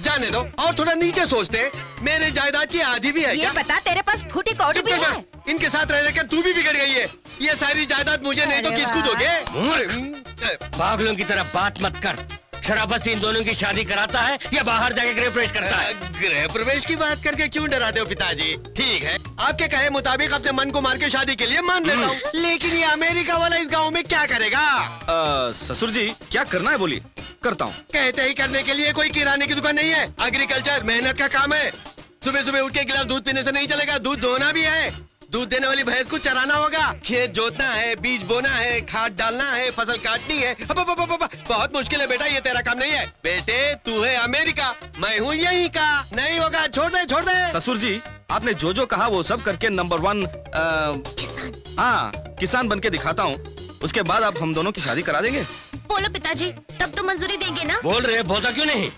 जाने दो, और थोड़ा नीचे सोचते। मेरे जायदाद की आधी भी है ये क्या? बता, तेरे पास फूटी कौड़ी भी है? इनके साथ रह कर तू भी बिगड़ गई है। ये सारी जायदाद मुझे नहीं तो किसको दोगे? पागलों की तरह बात मत कर। शराबत से इन दोनों की शादी कराता है या बाहर जाके गृह प्रवेश करता है? गृह प्रवेश की बात करके क्यों डराते हो पिताजी? ठीक है, आपके कहे मुताबिक अपने मन को मार के शादी के लिए मान लेता हूँ, लेकिन ये अमेरिका वाला इस गांव में क्या करेगा? ससुर जी क्या करना है बोलिए, करता हूँ। कहते ही करने के लिए कोई किराने की दुकान नहीं है। एग्रीकल्चर मेहनत का काम है। सुबह सुबह उठ के गिलास दूध पीने से नहीं चलेगा, दूध धोना भी है, दूध देने वाली भैंस को चराना होगा, खेत जोतना है, बीज बोना है, खाद डालना है, फसल काटनी है। बहुत मुश्किल है बेटा, ये तेरा काम नहीं है। बेटे तू है अमेरिका, मैं हूँ यहीं का, नहीं होगा, छोड़ दे छोड़ दे। ससुर जी आपने जो जो कहा वो सब करके नंबर 1 हाँ किसान बन के दिखाता हूँ, उसके बाद आप हम दोनों की शादी करा देंगे। बोलो पिताजी, तब तो मंजूरी देंगे ना? बोल रहे, बोलता क्यों नहीं?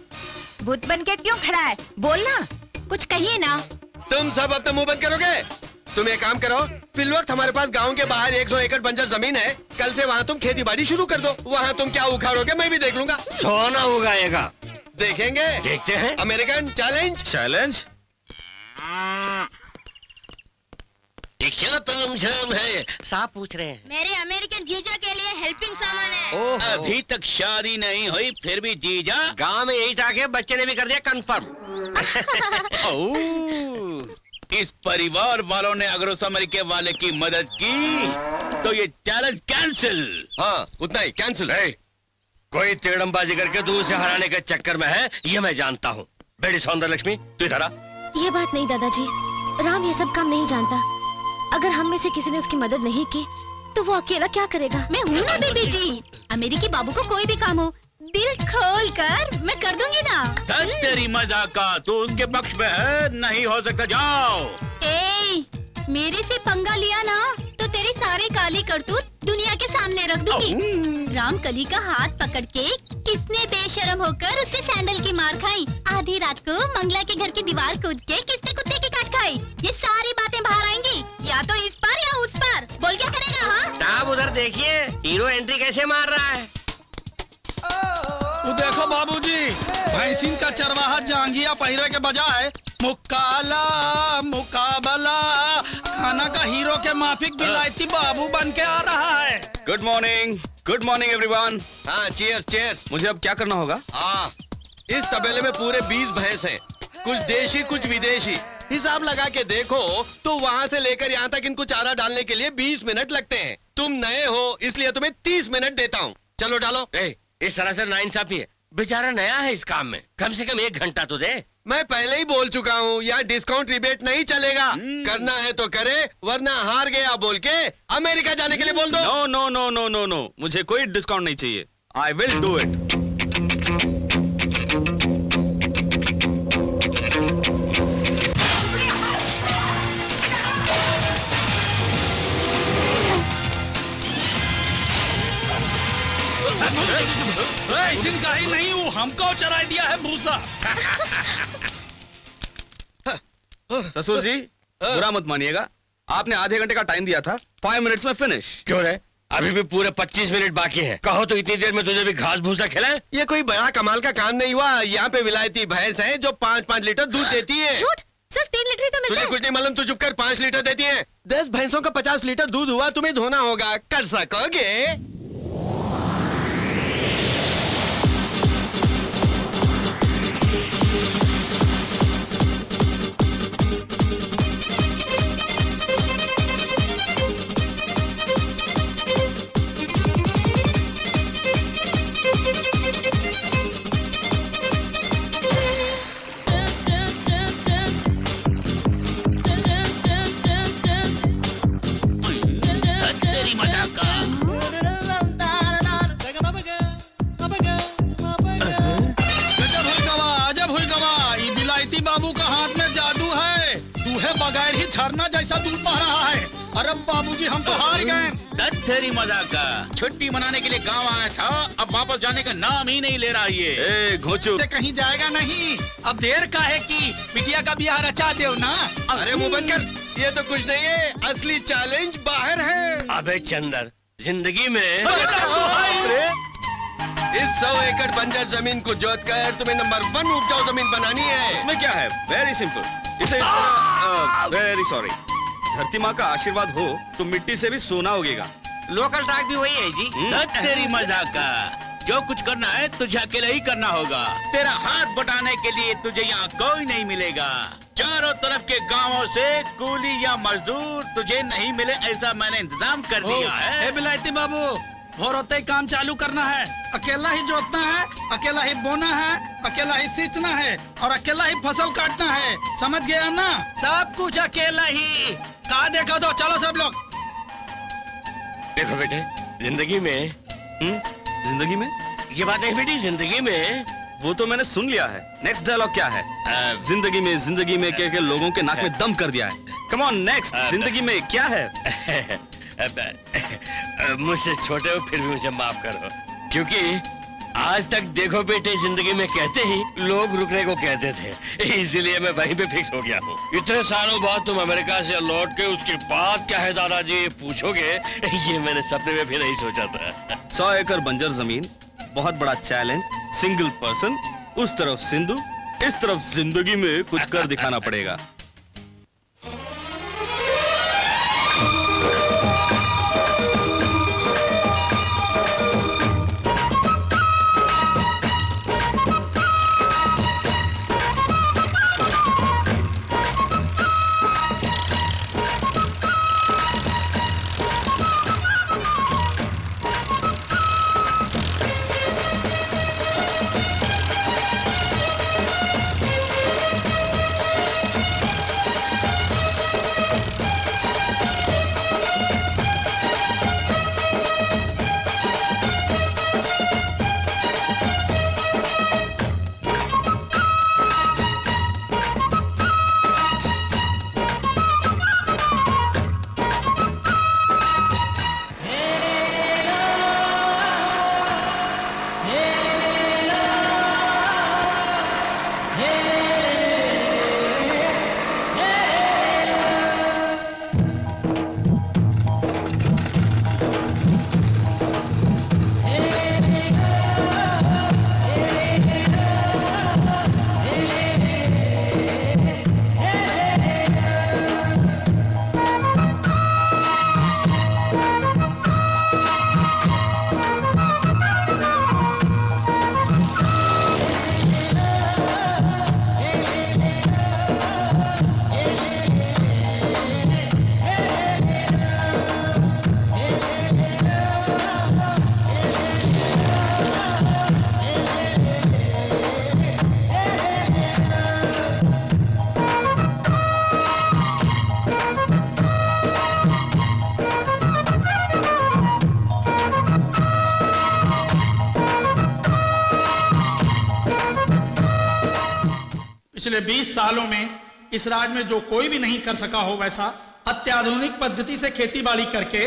भूत बन के क्यों खड़ा है? बोलना, कुछ कहिए ना। तुम सब अपना मुंह बंद करोगे? तुम एक काम करो, फिल वक्त हमारे पास गांव के बाहर 100 एकड़ बंजर जमीन है, कल से वहाँ तुम खेती बाड़ी शुरू कर दो। वहाँ तुम क्या उखाड़ोगे मैं भी देख लूंगा। सोना उगाएगा, देखेंगे, देखते हैं। American challenge. चैलेंज क्या तामझाम है? साहब पूछ रहे हैं। मेरे अमेरिकन जीजा के लिए हेल्पिंग सामान है। अभी तक शादी नहीं हुई फिर भी जीजा? गांव में यही था कि बच्चे ने भी कर दिया कंफर्म। इस परिवार वालों ने अगर उस अमेरिका वाले की मदद की तो ये चैलेंज कैंसिल। हाँ उतना ही कैंसिल है। कोई तेड़मबाजी करके दूर से हराने के चक्कर में है, ये मैं जानता हूँ। बेटी सौंदर्य लक्ष्मी तू इधर आ। ये बात नहीं दादाजी, राम ये सब काम नहीं जानता। अगर हम में से किसी ने उसकी मदद नहीं की तो वो अकेला क्या करेगा? मैं हूँ ना दीदी जी, अमेरिकी बाबू को कोई भी काम हो दिल खोल कर मैं कर दूंगी ना। तेरी मजाक का तो उसके पक्ष में है, नहीं हो सकता। जाओ। मेरे से पंगा लिया ना तो तेरी सारी काली करतूत दुनिया के सामने रख दूंगी। राम कली का हाथ पकड़ के किसने बेशरम होकर उससे सैंडल की मार खाई, आधी रात को मंगला के घर की दीवार कूद के किसने कुत्ते की काट खाई, ये सारी बातें बाहर आएंगी, या तो इस पार या उस पार। बोल क्या साहब उधर देखिए, हीरो एंट्री कैसे मार रहा है। वो देखो बाबूजी, भैंसिन का चरवाहा जांगिया पहिरे के बजाय मुकाला मुकाबला खाना का हीरो के माफिक विलायती बाबू बन के आ रहा है। Good morning everyone. हाँ, चीयर्स चीयर्स। मुझे अब क्या करना होगा? हाँ, इस तबेले में पूरे 20 भैंस हैं, कुछ देशी कुछ विदेशी। हिसाब लगा के देखो तो वहाँ से लेकर यहाँ तक इनको चारा डालने के लिए 20 मिनट लगते हैं। तुम नए हो इसलिए तुम्हें 30 मिनट देता हूँ। चलो डालो। इस तरह से नाइंसाफी है, बेचारा नया है इस काम में, कम से कम 1 घंटा तो दे। मैं पहले ही बोल चुका हूँ, यहाँ डिस्काउंट रिबेट नहीं चलेगा। करना है तो करे, वरना हार गया बोल के अमेरिका जाने के लिए बोल दो। No no no no no no, मुझे कोई डिस्काउंट नहीं चाहिए। I will do it. भैंसिन का ही नहीं, वो हमको चरा दिया है भूसा। ससुर जी, बुरा मत मानिएगा, आपने आधे घंटे का टाइम दिया था, 5 मिनट्स में फिनिश। क्यों रे? अभी भी पूरे 25 मिनट बाकी हैं। कहो तो इतनी देर में तुझे भी घास भूसा खिलाए? ये कोई बड़ा कमाल का काम नहीं हुआ। यहाँ पे विलायती भैंस है जो 5-5 लीटर दूध देती है। झूठ, सिर्फ 3 लीटर ही तो मिलता तुझे है। कुछ नहीं मालूम, तू चुप कर। 5 लीटर देती है। 10 भैंसों का 50 लीटर दूध हुआ, तुम्हें धोना होगा। कर सकोगे? बाबू का हाथ में जादू है, दूहे बगैर ही झरना जैसा दूध बह रहा है। अरे बाबूजी हम तो हार गए। तेरी मजाक का छुट्टी मनाने के लिए गांव आया था, अब वापस जाने का नाम ही नहीं ले रहा ये। घोचू से कहीं जाएगा नहीं, अब देर का है कि बिटिया का ब्याह रचा दो ना। अरे मुंह बंद कर, ये तो कुछ नहीं है, असली चैलेंज बाहर है। अबे चंदर, जिंदगी में इस 100 एकड़ बंजर जमीन को जोत कर तुम्हें नंबर 1 उपजाऊ जमीन बनानी है। इसमें क्या है? Very simple. इसे वेरी सॉरी, धरती माँ का आशीर्वाद हो तो मिट्टी से भी सोना उगेगा। लोकल ट्रैक भी वही है जी। तेरी मजाक का, जो कुछ करना है तुझे अकेले ही करना होगा। तेरा हाथ बटाने के लिए तुझे यहाँ कोई नहीं मिलेगा। चारों तरफ के गांवों से कूली या मजदूर तुझे नहीं मिले, ऐसा मैंने इंतजाम कर दिया है। बिलायती बाबू, भोर होते ही काम चालू करना है। अकेला ही जोतना है, अकेला ही बोना है, अकेला ही सींचना है और अकेला ही फसल काटना है। समझ गया ना? सब कुछ अकेला ही। कहा देखो तो चलो सब लोग। देखो बेटे, जिंदगी में जिंदगी में ये बात नहीं बेटी, जिंदगी में वो तो मैंने सुन लिया है। नेक्स्ट डायलॉग क्या है? जिंदगी में कह के लोगों के नाक में दम कर दिया है। कम ऑन नेक्स्ट, जिंदगी में क्या है? मुझसे छोटे हो फिर भी मुझे माफ करो, क्योंकि आज तक देखो बेटे, जिंदगी में कहते ही लोग रुकने को कहते थे, इसीलिए मैं वहीं पे फिक्स हो गया हूँ। इतने सालों बाद तुम अमेरिका से लौट के उसके बाद क्या है दादाजी पूछोगे, ये मैंने सपने में भी नहीं सोचा था। 100 एकड़ बंजर जमीन, बहुत बड़ा चैलेंज, सिंगल पर्सन, उस तरफ सिंधु, इस तरफ जिंदगी में कुछ कर दिखाना पड़ेगा। पिछले 20 सालों में इस राज्य में जो कोई भी नहीं कर सका हो वैसा अत्याधुनिक पद्धति से खेतीबाड़ी करके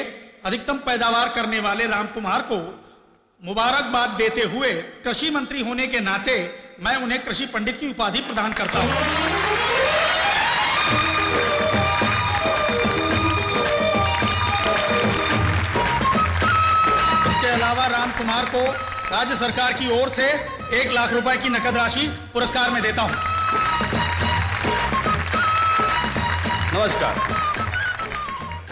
अधिकतम पैदावार करने वाले रामकुमार को मुबारकबाद देते हुए कृषि मंत्री होने के नाते मैं उन्हें कृषि पंडित की उपाधि प्रदान करता हूं। इसके अलावा रामकुमार को राज्य सरकार की ओर से 1 लाख रुपए की नकद राशि पुरस्कार में देता हूं। नमस्कार।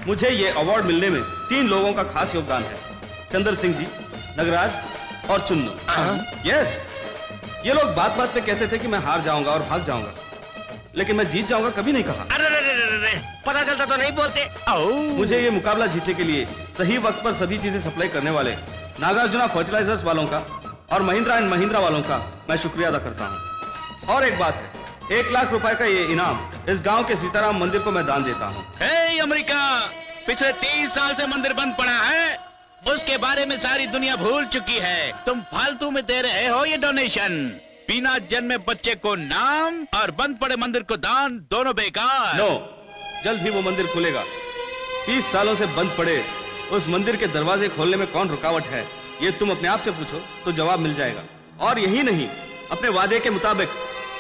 मुझे ये अवार्ड मिलने में 3 लोगों का खास योगदान है, चंद्र सिंह जी, नगराज और चुन्नू। यस, ये लोग बात बात पे कहते थे कि मैं हार जाऊंगा और भाग जाऊंगा, लेकिन मैं जीत जाऊंगा कभी नहीं कहा। अरे पता चलता तो नहीं बोलते। मुझे ये मुकाबला जीतने के लिए सही वक्त पर सभी चीजें सप्लाई करने वाले नागार्जुना फर्टिलाइजर्स वालों का और महिंद्रा एंड महिंद्रा वालों का मैं शुक्रिया अदा करता हूँ। और एक बात है, 1 लाख रुपए का ये इनाम इस गांव के सीताराम मंदिर को मैं दान देता हूँ। हे अमेरिका, पिछले 30 साल से मंदिर बंद पड़ा है, उसके बारे में सारी दुनिया भूल चुकी है। तुम फालतू में दे रहे हो ये डोनेशन। बिना जन्मे बच्चे को नाम और बंद पड़े मंदिर को दान, दोनों बेकार। नो, जल्द ही वो मंदिर खुलेगा। 30 सालों से बंद पड़े उस मंदिर के दरवाजे खोलने में कौन रुकावट है, ये तुम अपने आप से पूछो तो जवाब मिल जाएगा। और यही नहीं, अपने वादे के मुताबिक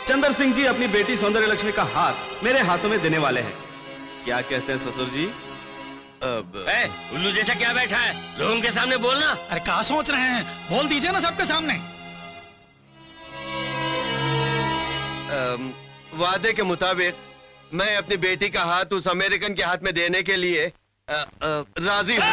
चंद्र सिंह जी अपनी बेटी सौंदर्य लक्ष्मी का हाथ मेरे हाथों में देने वाले हैं। क्या कहते हैं ससुर जी? उल्लू जैसा क्या बैठा है, लोगों के सामने बोलना। अरे क्या सोच रहे हैं, बोल दीजिए ना सबके सामने। वादे के मुताबिक मैं अपनी बेटी का हाथ उस अमेरिकन के हाथ में देने के लिए राजी हूँ।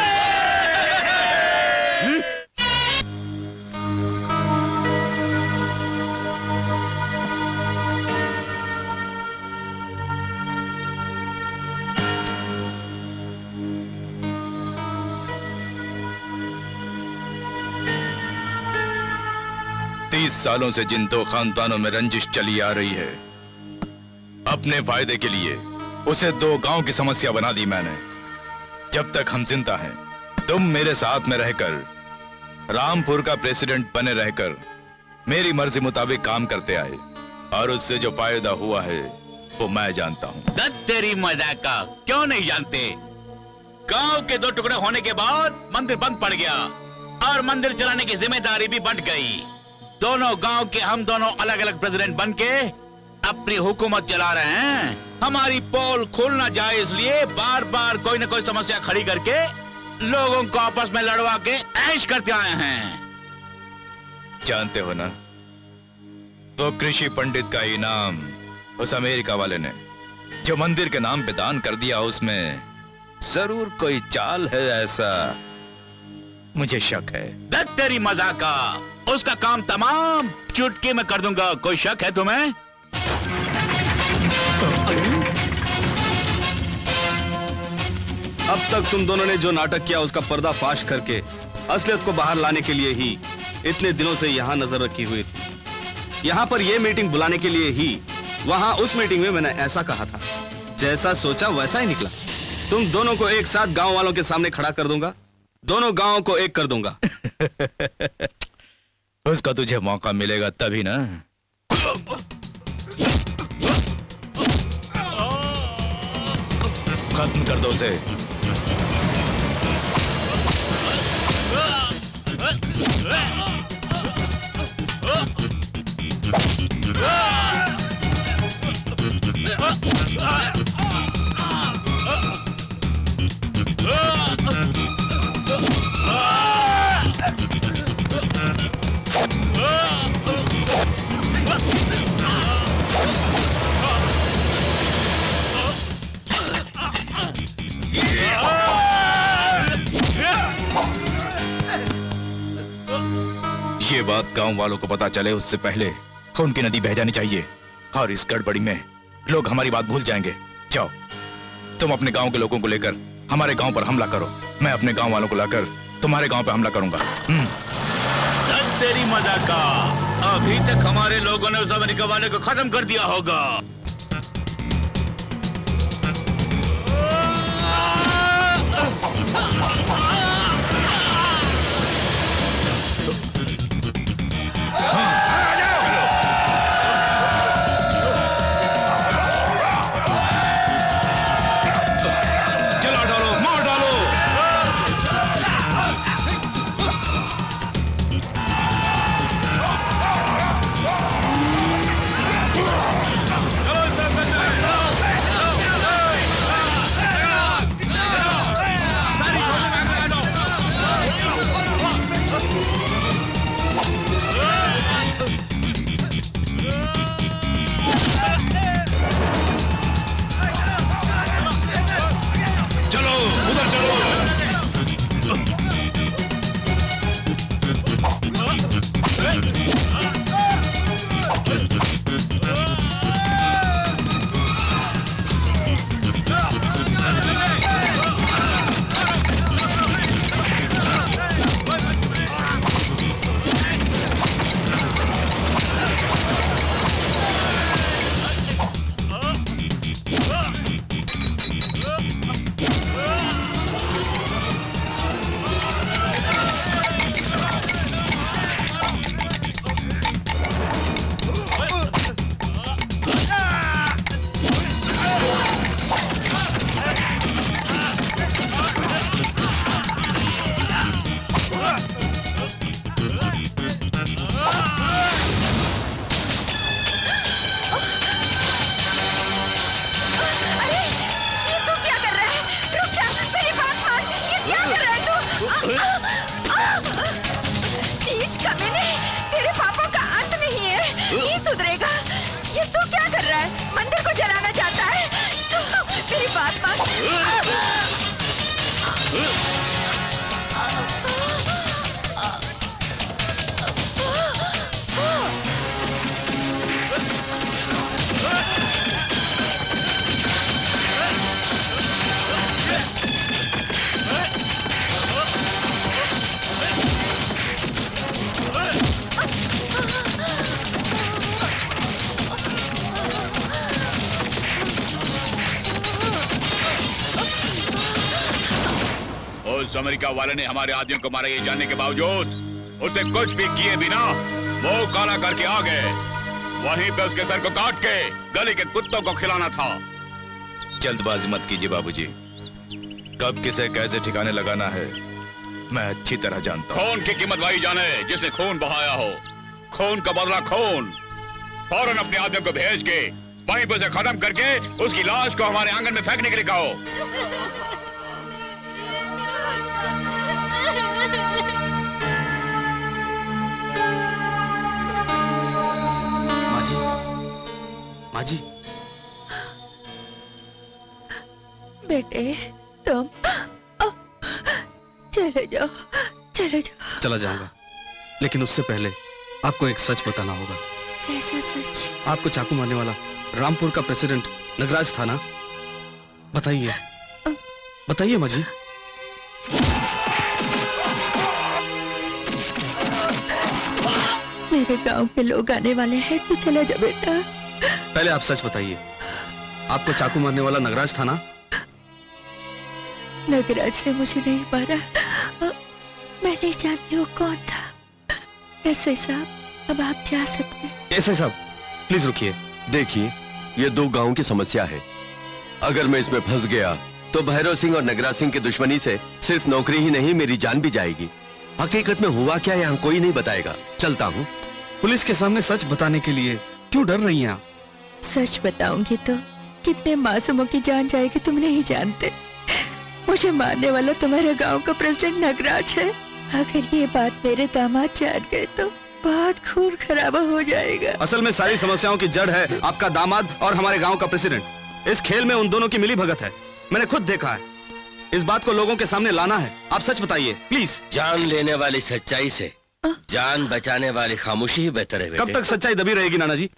30 सालों से जिन 2 खानदानों में रंजिश चली आ रही है, अपने फायदे के लिए उसे 2 गांव की समस्या बना दी मैंने। जब तक हम जिंदा हैं, तुम मेरे साथ में रहकर रामपुर का प्रेसिडेंट बने रहकर मेरी मर्जी मुताबिक काम करते आए, और उससे जो फायदा हुआ है वो मैं जानता हूँ। तेरी मजाक का क्यों नहीं जानते? गांव के 2 टुकड़े होने के बाद मंदिर बंद पड़ गया और मंदिर चलाने की जिम्मेदारी भी बढ़ गई। दोनों गांव के हम दोनों अलग अलग प्रेसिडेंट बनके अपनी हुकूमत चला रहे हैं। हमारी पोल खुल ना जाए इसलिए बार बार कोई न कोई समस्या खड़ी करके लोगों को आपस में लड़वा के ऐश करते आए हैं। जानते हो ना, वो कृषि पंडित का इनाम उस अमेरिका वाले ने जो मंदिर के नाम पे दान कर दिया, उसमें जरूर कोई चाल है, ऐसा मुझे शक है। तेरी मजाक का, उसका काम तमाम चुटकी में कर दूंगा। कोई शक है तुम्हें? अब तक तुम दोनों ने जो नाटक किया उसका पर्दाफाश करके असलियत को बाहर लाने के लिए ही इतने दिनों से यहाँ नजर रखी हुई थी। यहाँ पर यह मीटिंग बुलाने के लिए ही वहाँ उस मीटिंग में मैंने ऐसा कहा था, जैसा सोचा वैसा ही निकला। तुम दोनों को एक साथ गांव वालों के सामने खड़ा कर दूंगा, दोनों गांवों को एक कर दूंगा। उसका तुझे मौका मिलेगा तभी ना। खत्म कर दो उसे। ये बात गांव वालों को पता चले उससे पहले खून की नदी बह जानी चाहिए, और इस गड़बड़ी में लोग हमारी बात भूल जाएंगे। जाओ, तुम अपने गांव के लोगों को लेकर हमारे गांव पर हमला करो, मैं अपने गांव वालों को लाकर तुम्हारे गांव पर हमला करूंगा। तेरी मजाक का, अभी तक हमारे लोगों ने उस अमेरिका वाले को खत्म कर दिया होगा। नीच कमीने, तेरे पापों का अंत नहीं है, नहीं सुधरेगा। ये तू क्या कर रहा है? मंदिर को जलाना चाहता है? तू मेरी बात मान। उस अमेरिका वाले ने हमारे आदमियों को मारा, ये जानने के बावजूद उसे कुछ भी किए बिना मुंह काला करके आ गए। वहीं पे उसके सर को काट के गली के कुत्तों को खिलाना था। जल्दबाजी मत कीजिए बाबूजी, कब किसे कैसे ठिकाने लगाना है मैं अच्छी तरह जानता हूँ। खून की कीमत वही जाने जिसने खून बहाया हो। खून का बदला खून। फौरन अपने आदमियों को भेज के वहीं पे उसे खत्म करके उसकी लाश को हमारे आंगन में फेंकने के लिए कहो। माँ जी, बेटे तुम चले जाओ, चले जाओ। चला जाऊंगा, लेकिन उससे पहले आपको एक सच बताना होगा। कैसा सच? आपको चाकू मारने वाला रामपुर का प्रेसिडेंट नगराज था ना? बताइए, बताइए माँ जी। मेरे गांव के लोग आने वाले हैं, तू चला जा बेटा। पहले आप सच बताइए, आपको चाकू मारने वाला नगराज था ना? नगराज ने मुझे नहीं मारा, मैं नहीं जानती वो कौन था। ऐसे साहब, अब आप जा सकते हैं। ऐसे साहब प्लीज रुकिए। देखिए, ये दो गांवों की समस्या है। अगर मैं इसमें फंस गया तो भैरव सिंह और नगराज सिंह की दुश्मनी से सिर्फ नौकरी ही नहीं, मेरी जान भी जाएगी। हकीकत में हुआ क्या यहाँ कोई नहीं बताएगा। चलता हूँ। पुलिस के सामने सच बताने के लिए क्यों डर रही हैं आप? सच बताऊंगी तो कितने मासूमों की जान जाएगी तुम नहीं जानते। मुझे मारने वाला तुम्हारे गांव का प्रेसिडेंट नगराज है। अगर ये बात मेरे दामाद जान गए तो बहुत खून खराबा हो जाएगा। असल में सारी समस्याओं की जड़ है आपका दामाद और हमारे गांव का प्रेसिडेंट। इस खेल में उन दोनों की मिली भगत है, मैंने खुद देखा है। इस बात को लोगों के सामने लाना है। आप सच बताइए प्लीज। जान लेने वाली सच्चाई से जान बचाने वाली खामोशी ही बेहतर है। कब तक सच्चाई दबी रहेगी नाना जी?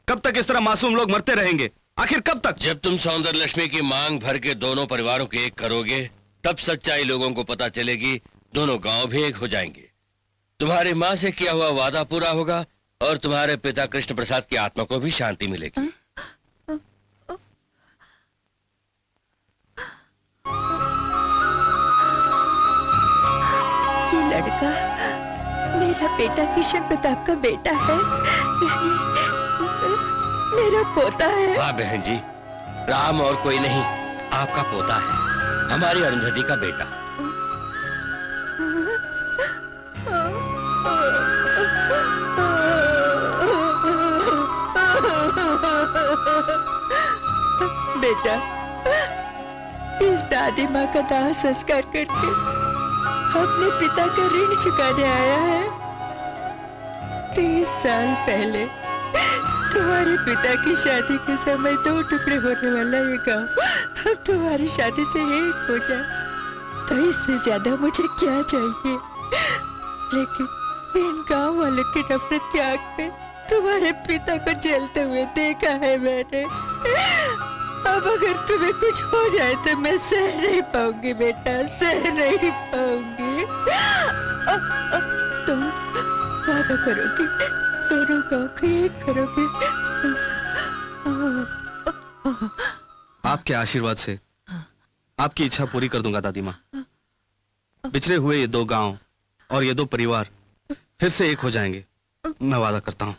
कब तक इस तरह मासूम लोग मरते रहेंगे? आखिर कब तक? जब तुम सौंदर्य लक्ष्मी की मांग भर के दोनों परिवारों को एक करोगे, तब सच्चाई लोगों को पता चलेगी। दोनों गांव भी एक हो जाएंगे। तुम्हारी माँ से किया हुआ वादा पूरा होगा और तुम्हारे पिता कृष्ण प्रसाद की आत्मा को भी शांति मिलेगी। ये लड़का मेरा बेटा कृष्ण प्रताप का बेटा है, यानी मेरा पोता है। हाँ बहन जी, राम और कोई नहीं, आपका पोता है, हमारी अरुंधति का बेटा। बेटा, इस दादी माँ का दाह संस्कार करके अपने पिता का ऋण चुकाने आया है। 30 साल पहले तुम्हारे पिता की शादी के समय 2 टुकड़े होने वाला ये गांव अब तुम्हारी शादी से एक हो जाए तो इससे ज्यादा मुझे क्या चाहिए। लेकिन इन गांव वालों की नफरत की आग में तुम्हारे पिता को जलते हुए देखा है मैंने। अब अगर तुम्हें कुछ हो जाए तो मैं सह नहीं पाऊंगी बेटा, सह नहीं पाऊंगी। तुम वादा करोगी, दोनों गांव को एक करोगे। आपके आशीर्वाद से आपकी इच्छा पूरी कर दूंगा दादी माँ। बिछड़े हुए ये 2 गांव और ये 2 परिवार फिर से एक हो जाएंगे, मैं वादा करता हूँ।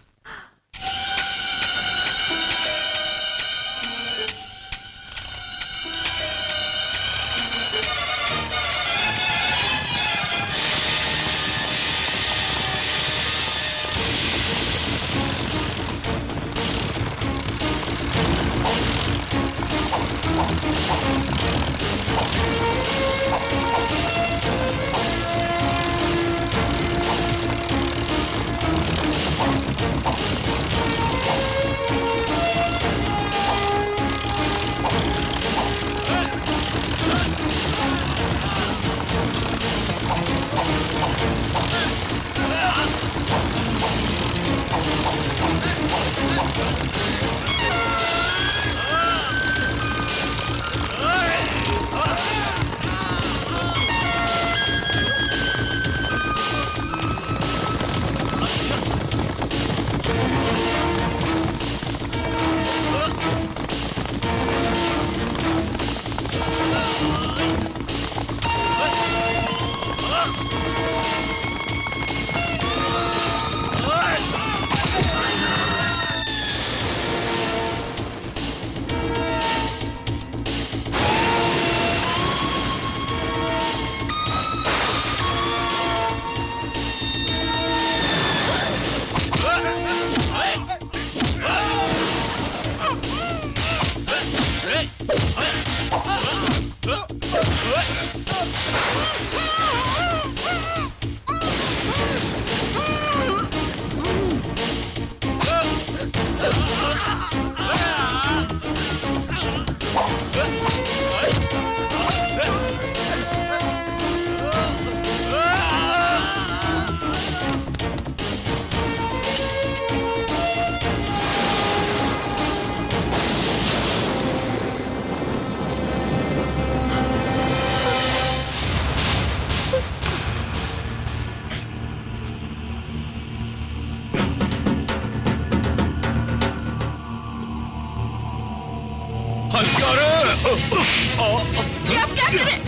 ये आप क्या कर रहे हैं?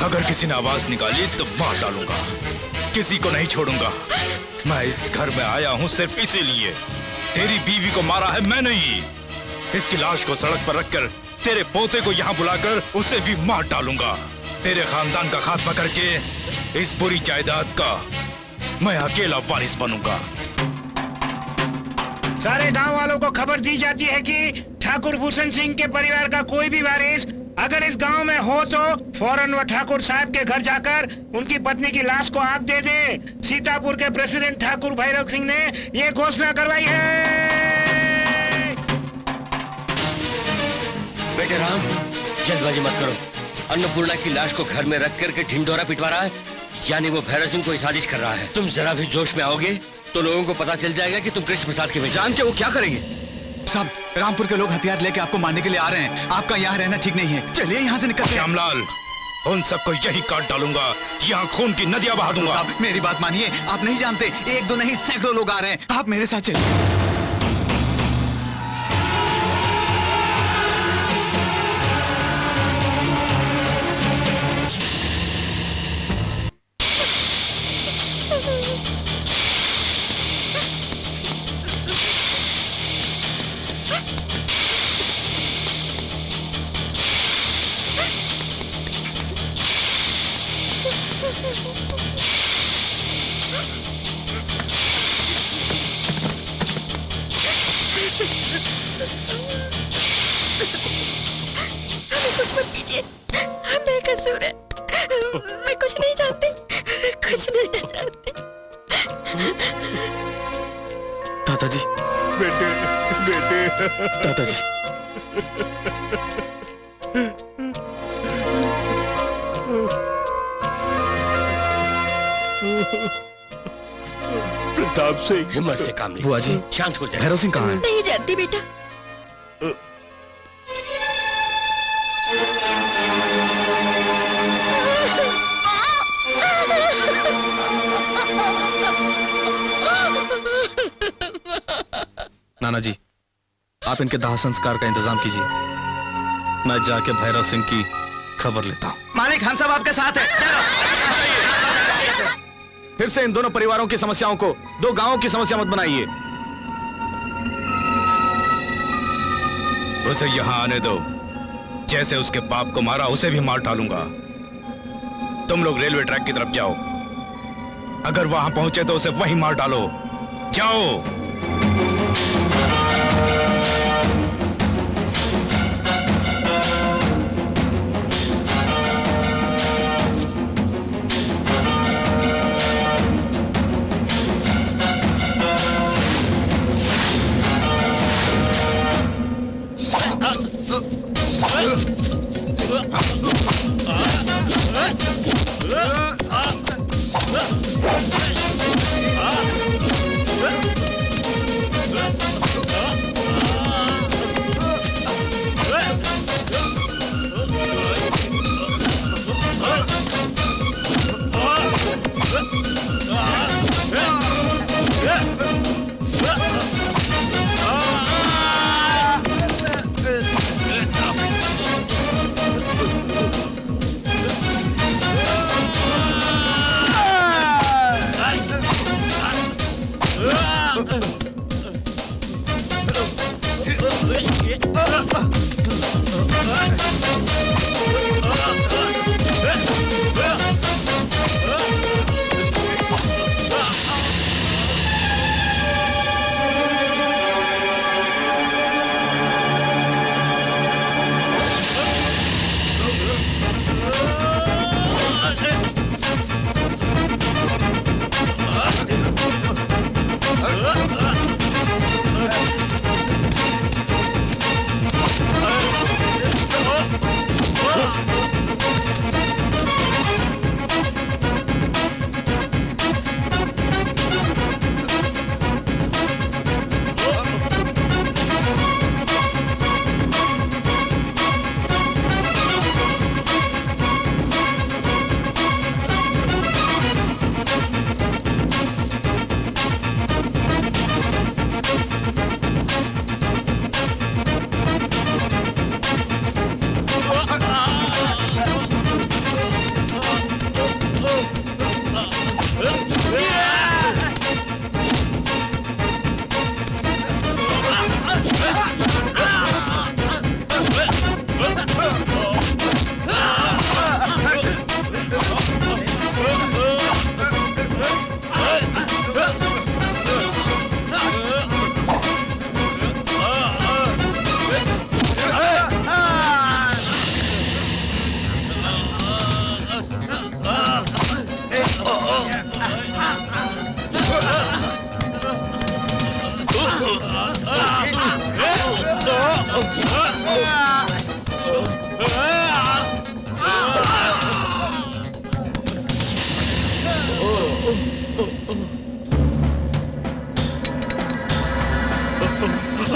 अगर किसी ने आवाज निकाली तो मार डालूंगा, किसी को नहीं छोड़ूंगा। मैं इस घर में आया हूँ सिर्फ इसीलिए। तेरी बीवी को मारा है मैंने ही। इसकी लाश को सड़क पर रखकर तेरे पोते को यहाँ बुलाकर उसे भी मार डालूंगा। तेरे खानदान का खात्मा करके इस बुरी जायदाद का मैं अकेला वारिस बनूंगा। सारे गांव वालों को खबर दी जाती है कि ठाकुर भूषण सिंह के परिवार का कोई भी वारिस अगर इस गांव में हो तो फौरन वह ठाकुर साहब के घर जाकर उनकी पत्नी की लाश को आग दे दे। सीतापुर के प्रेसिडेंट ठाकुर भैरव सिंह ने ये घोषणा करवाई है। बेटे राम, जल्दबाजी मत करो। अन्नपूर्णा की लाश को घर में रख करके ढिंडोरा पिटवा रहा है, यानी वो भैरव सिंह को साजिश कर रहा है। तुम जरा भी जोश में आओगे तो लोगों को पता चल जाएगा कि तुम कृष्ण प्रसाद के जान के वो क्या करेंगे? साहब, रामपुर के लोग हथियार लेके आपको मारने के लिए आ रहे हैं। आपका यहाँ रहना ठीक नहीं है। चलिए यहाँ से निकल। श्यामलाल, उन सबको यही काट डालूंगा, यहाँ खून की नदियां बहा दूंगा। साहब, मेरी बात मानिए, आप नहीं जानते, एक दो नहीं सैकड़ों लोग आ रहे हैं। आप मेरे साथ चलिए। कुछ मत कीजिए, बेकसूर है। मैं कुछ नहीं जानती, कुछ नहीं जानती। दादाजी, बेटे, बेटे, दादाजी। प्रताप सिंह, हिम्मत से काम लीजिए। बुआ जी, शांत हो जाए। भैरव सिंह कहाँ है? नहीं जानती बेटा। नाना जी, आप इनके दाह संस्कार का इंतजाम कीजिए। मैं जाके भैरव सिंह की खबर लेता हूँ। मालिक, हम सब आपके साथ हैं। फिर से इन दोनों परिवारों की समस्याओं को दो गांवों की समस्या मत बनाइए। उसे यहाँ आने दो। जैसे उसके बाप को मारा उसे भी मार डालूंगा। तुम लोग रेलवे ट्रैक की तरफ जाओ। अगर वहां पहुंचे तो उसे वहीं मार डालो। जाओ।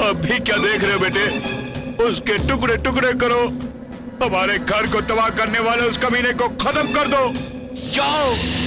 अभी क्या देख रहे हो बेटे? उसके टुकड़े टुकड़े करो। हमारे घर को तबाह करने वाले उस कमीने को खत्म कर दो। जाओ।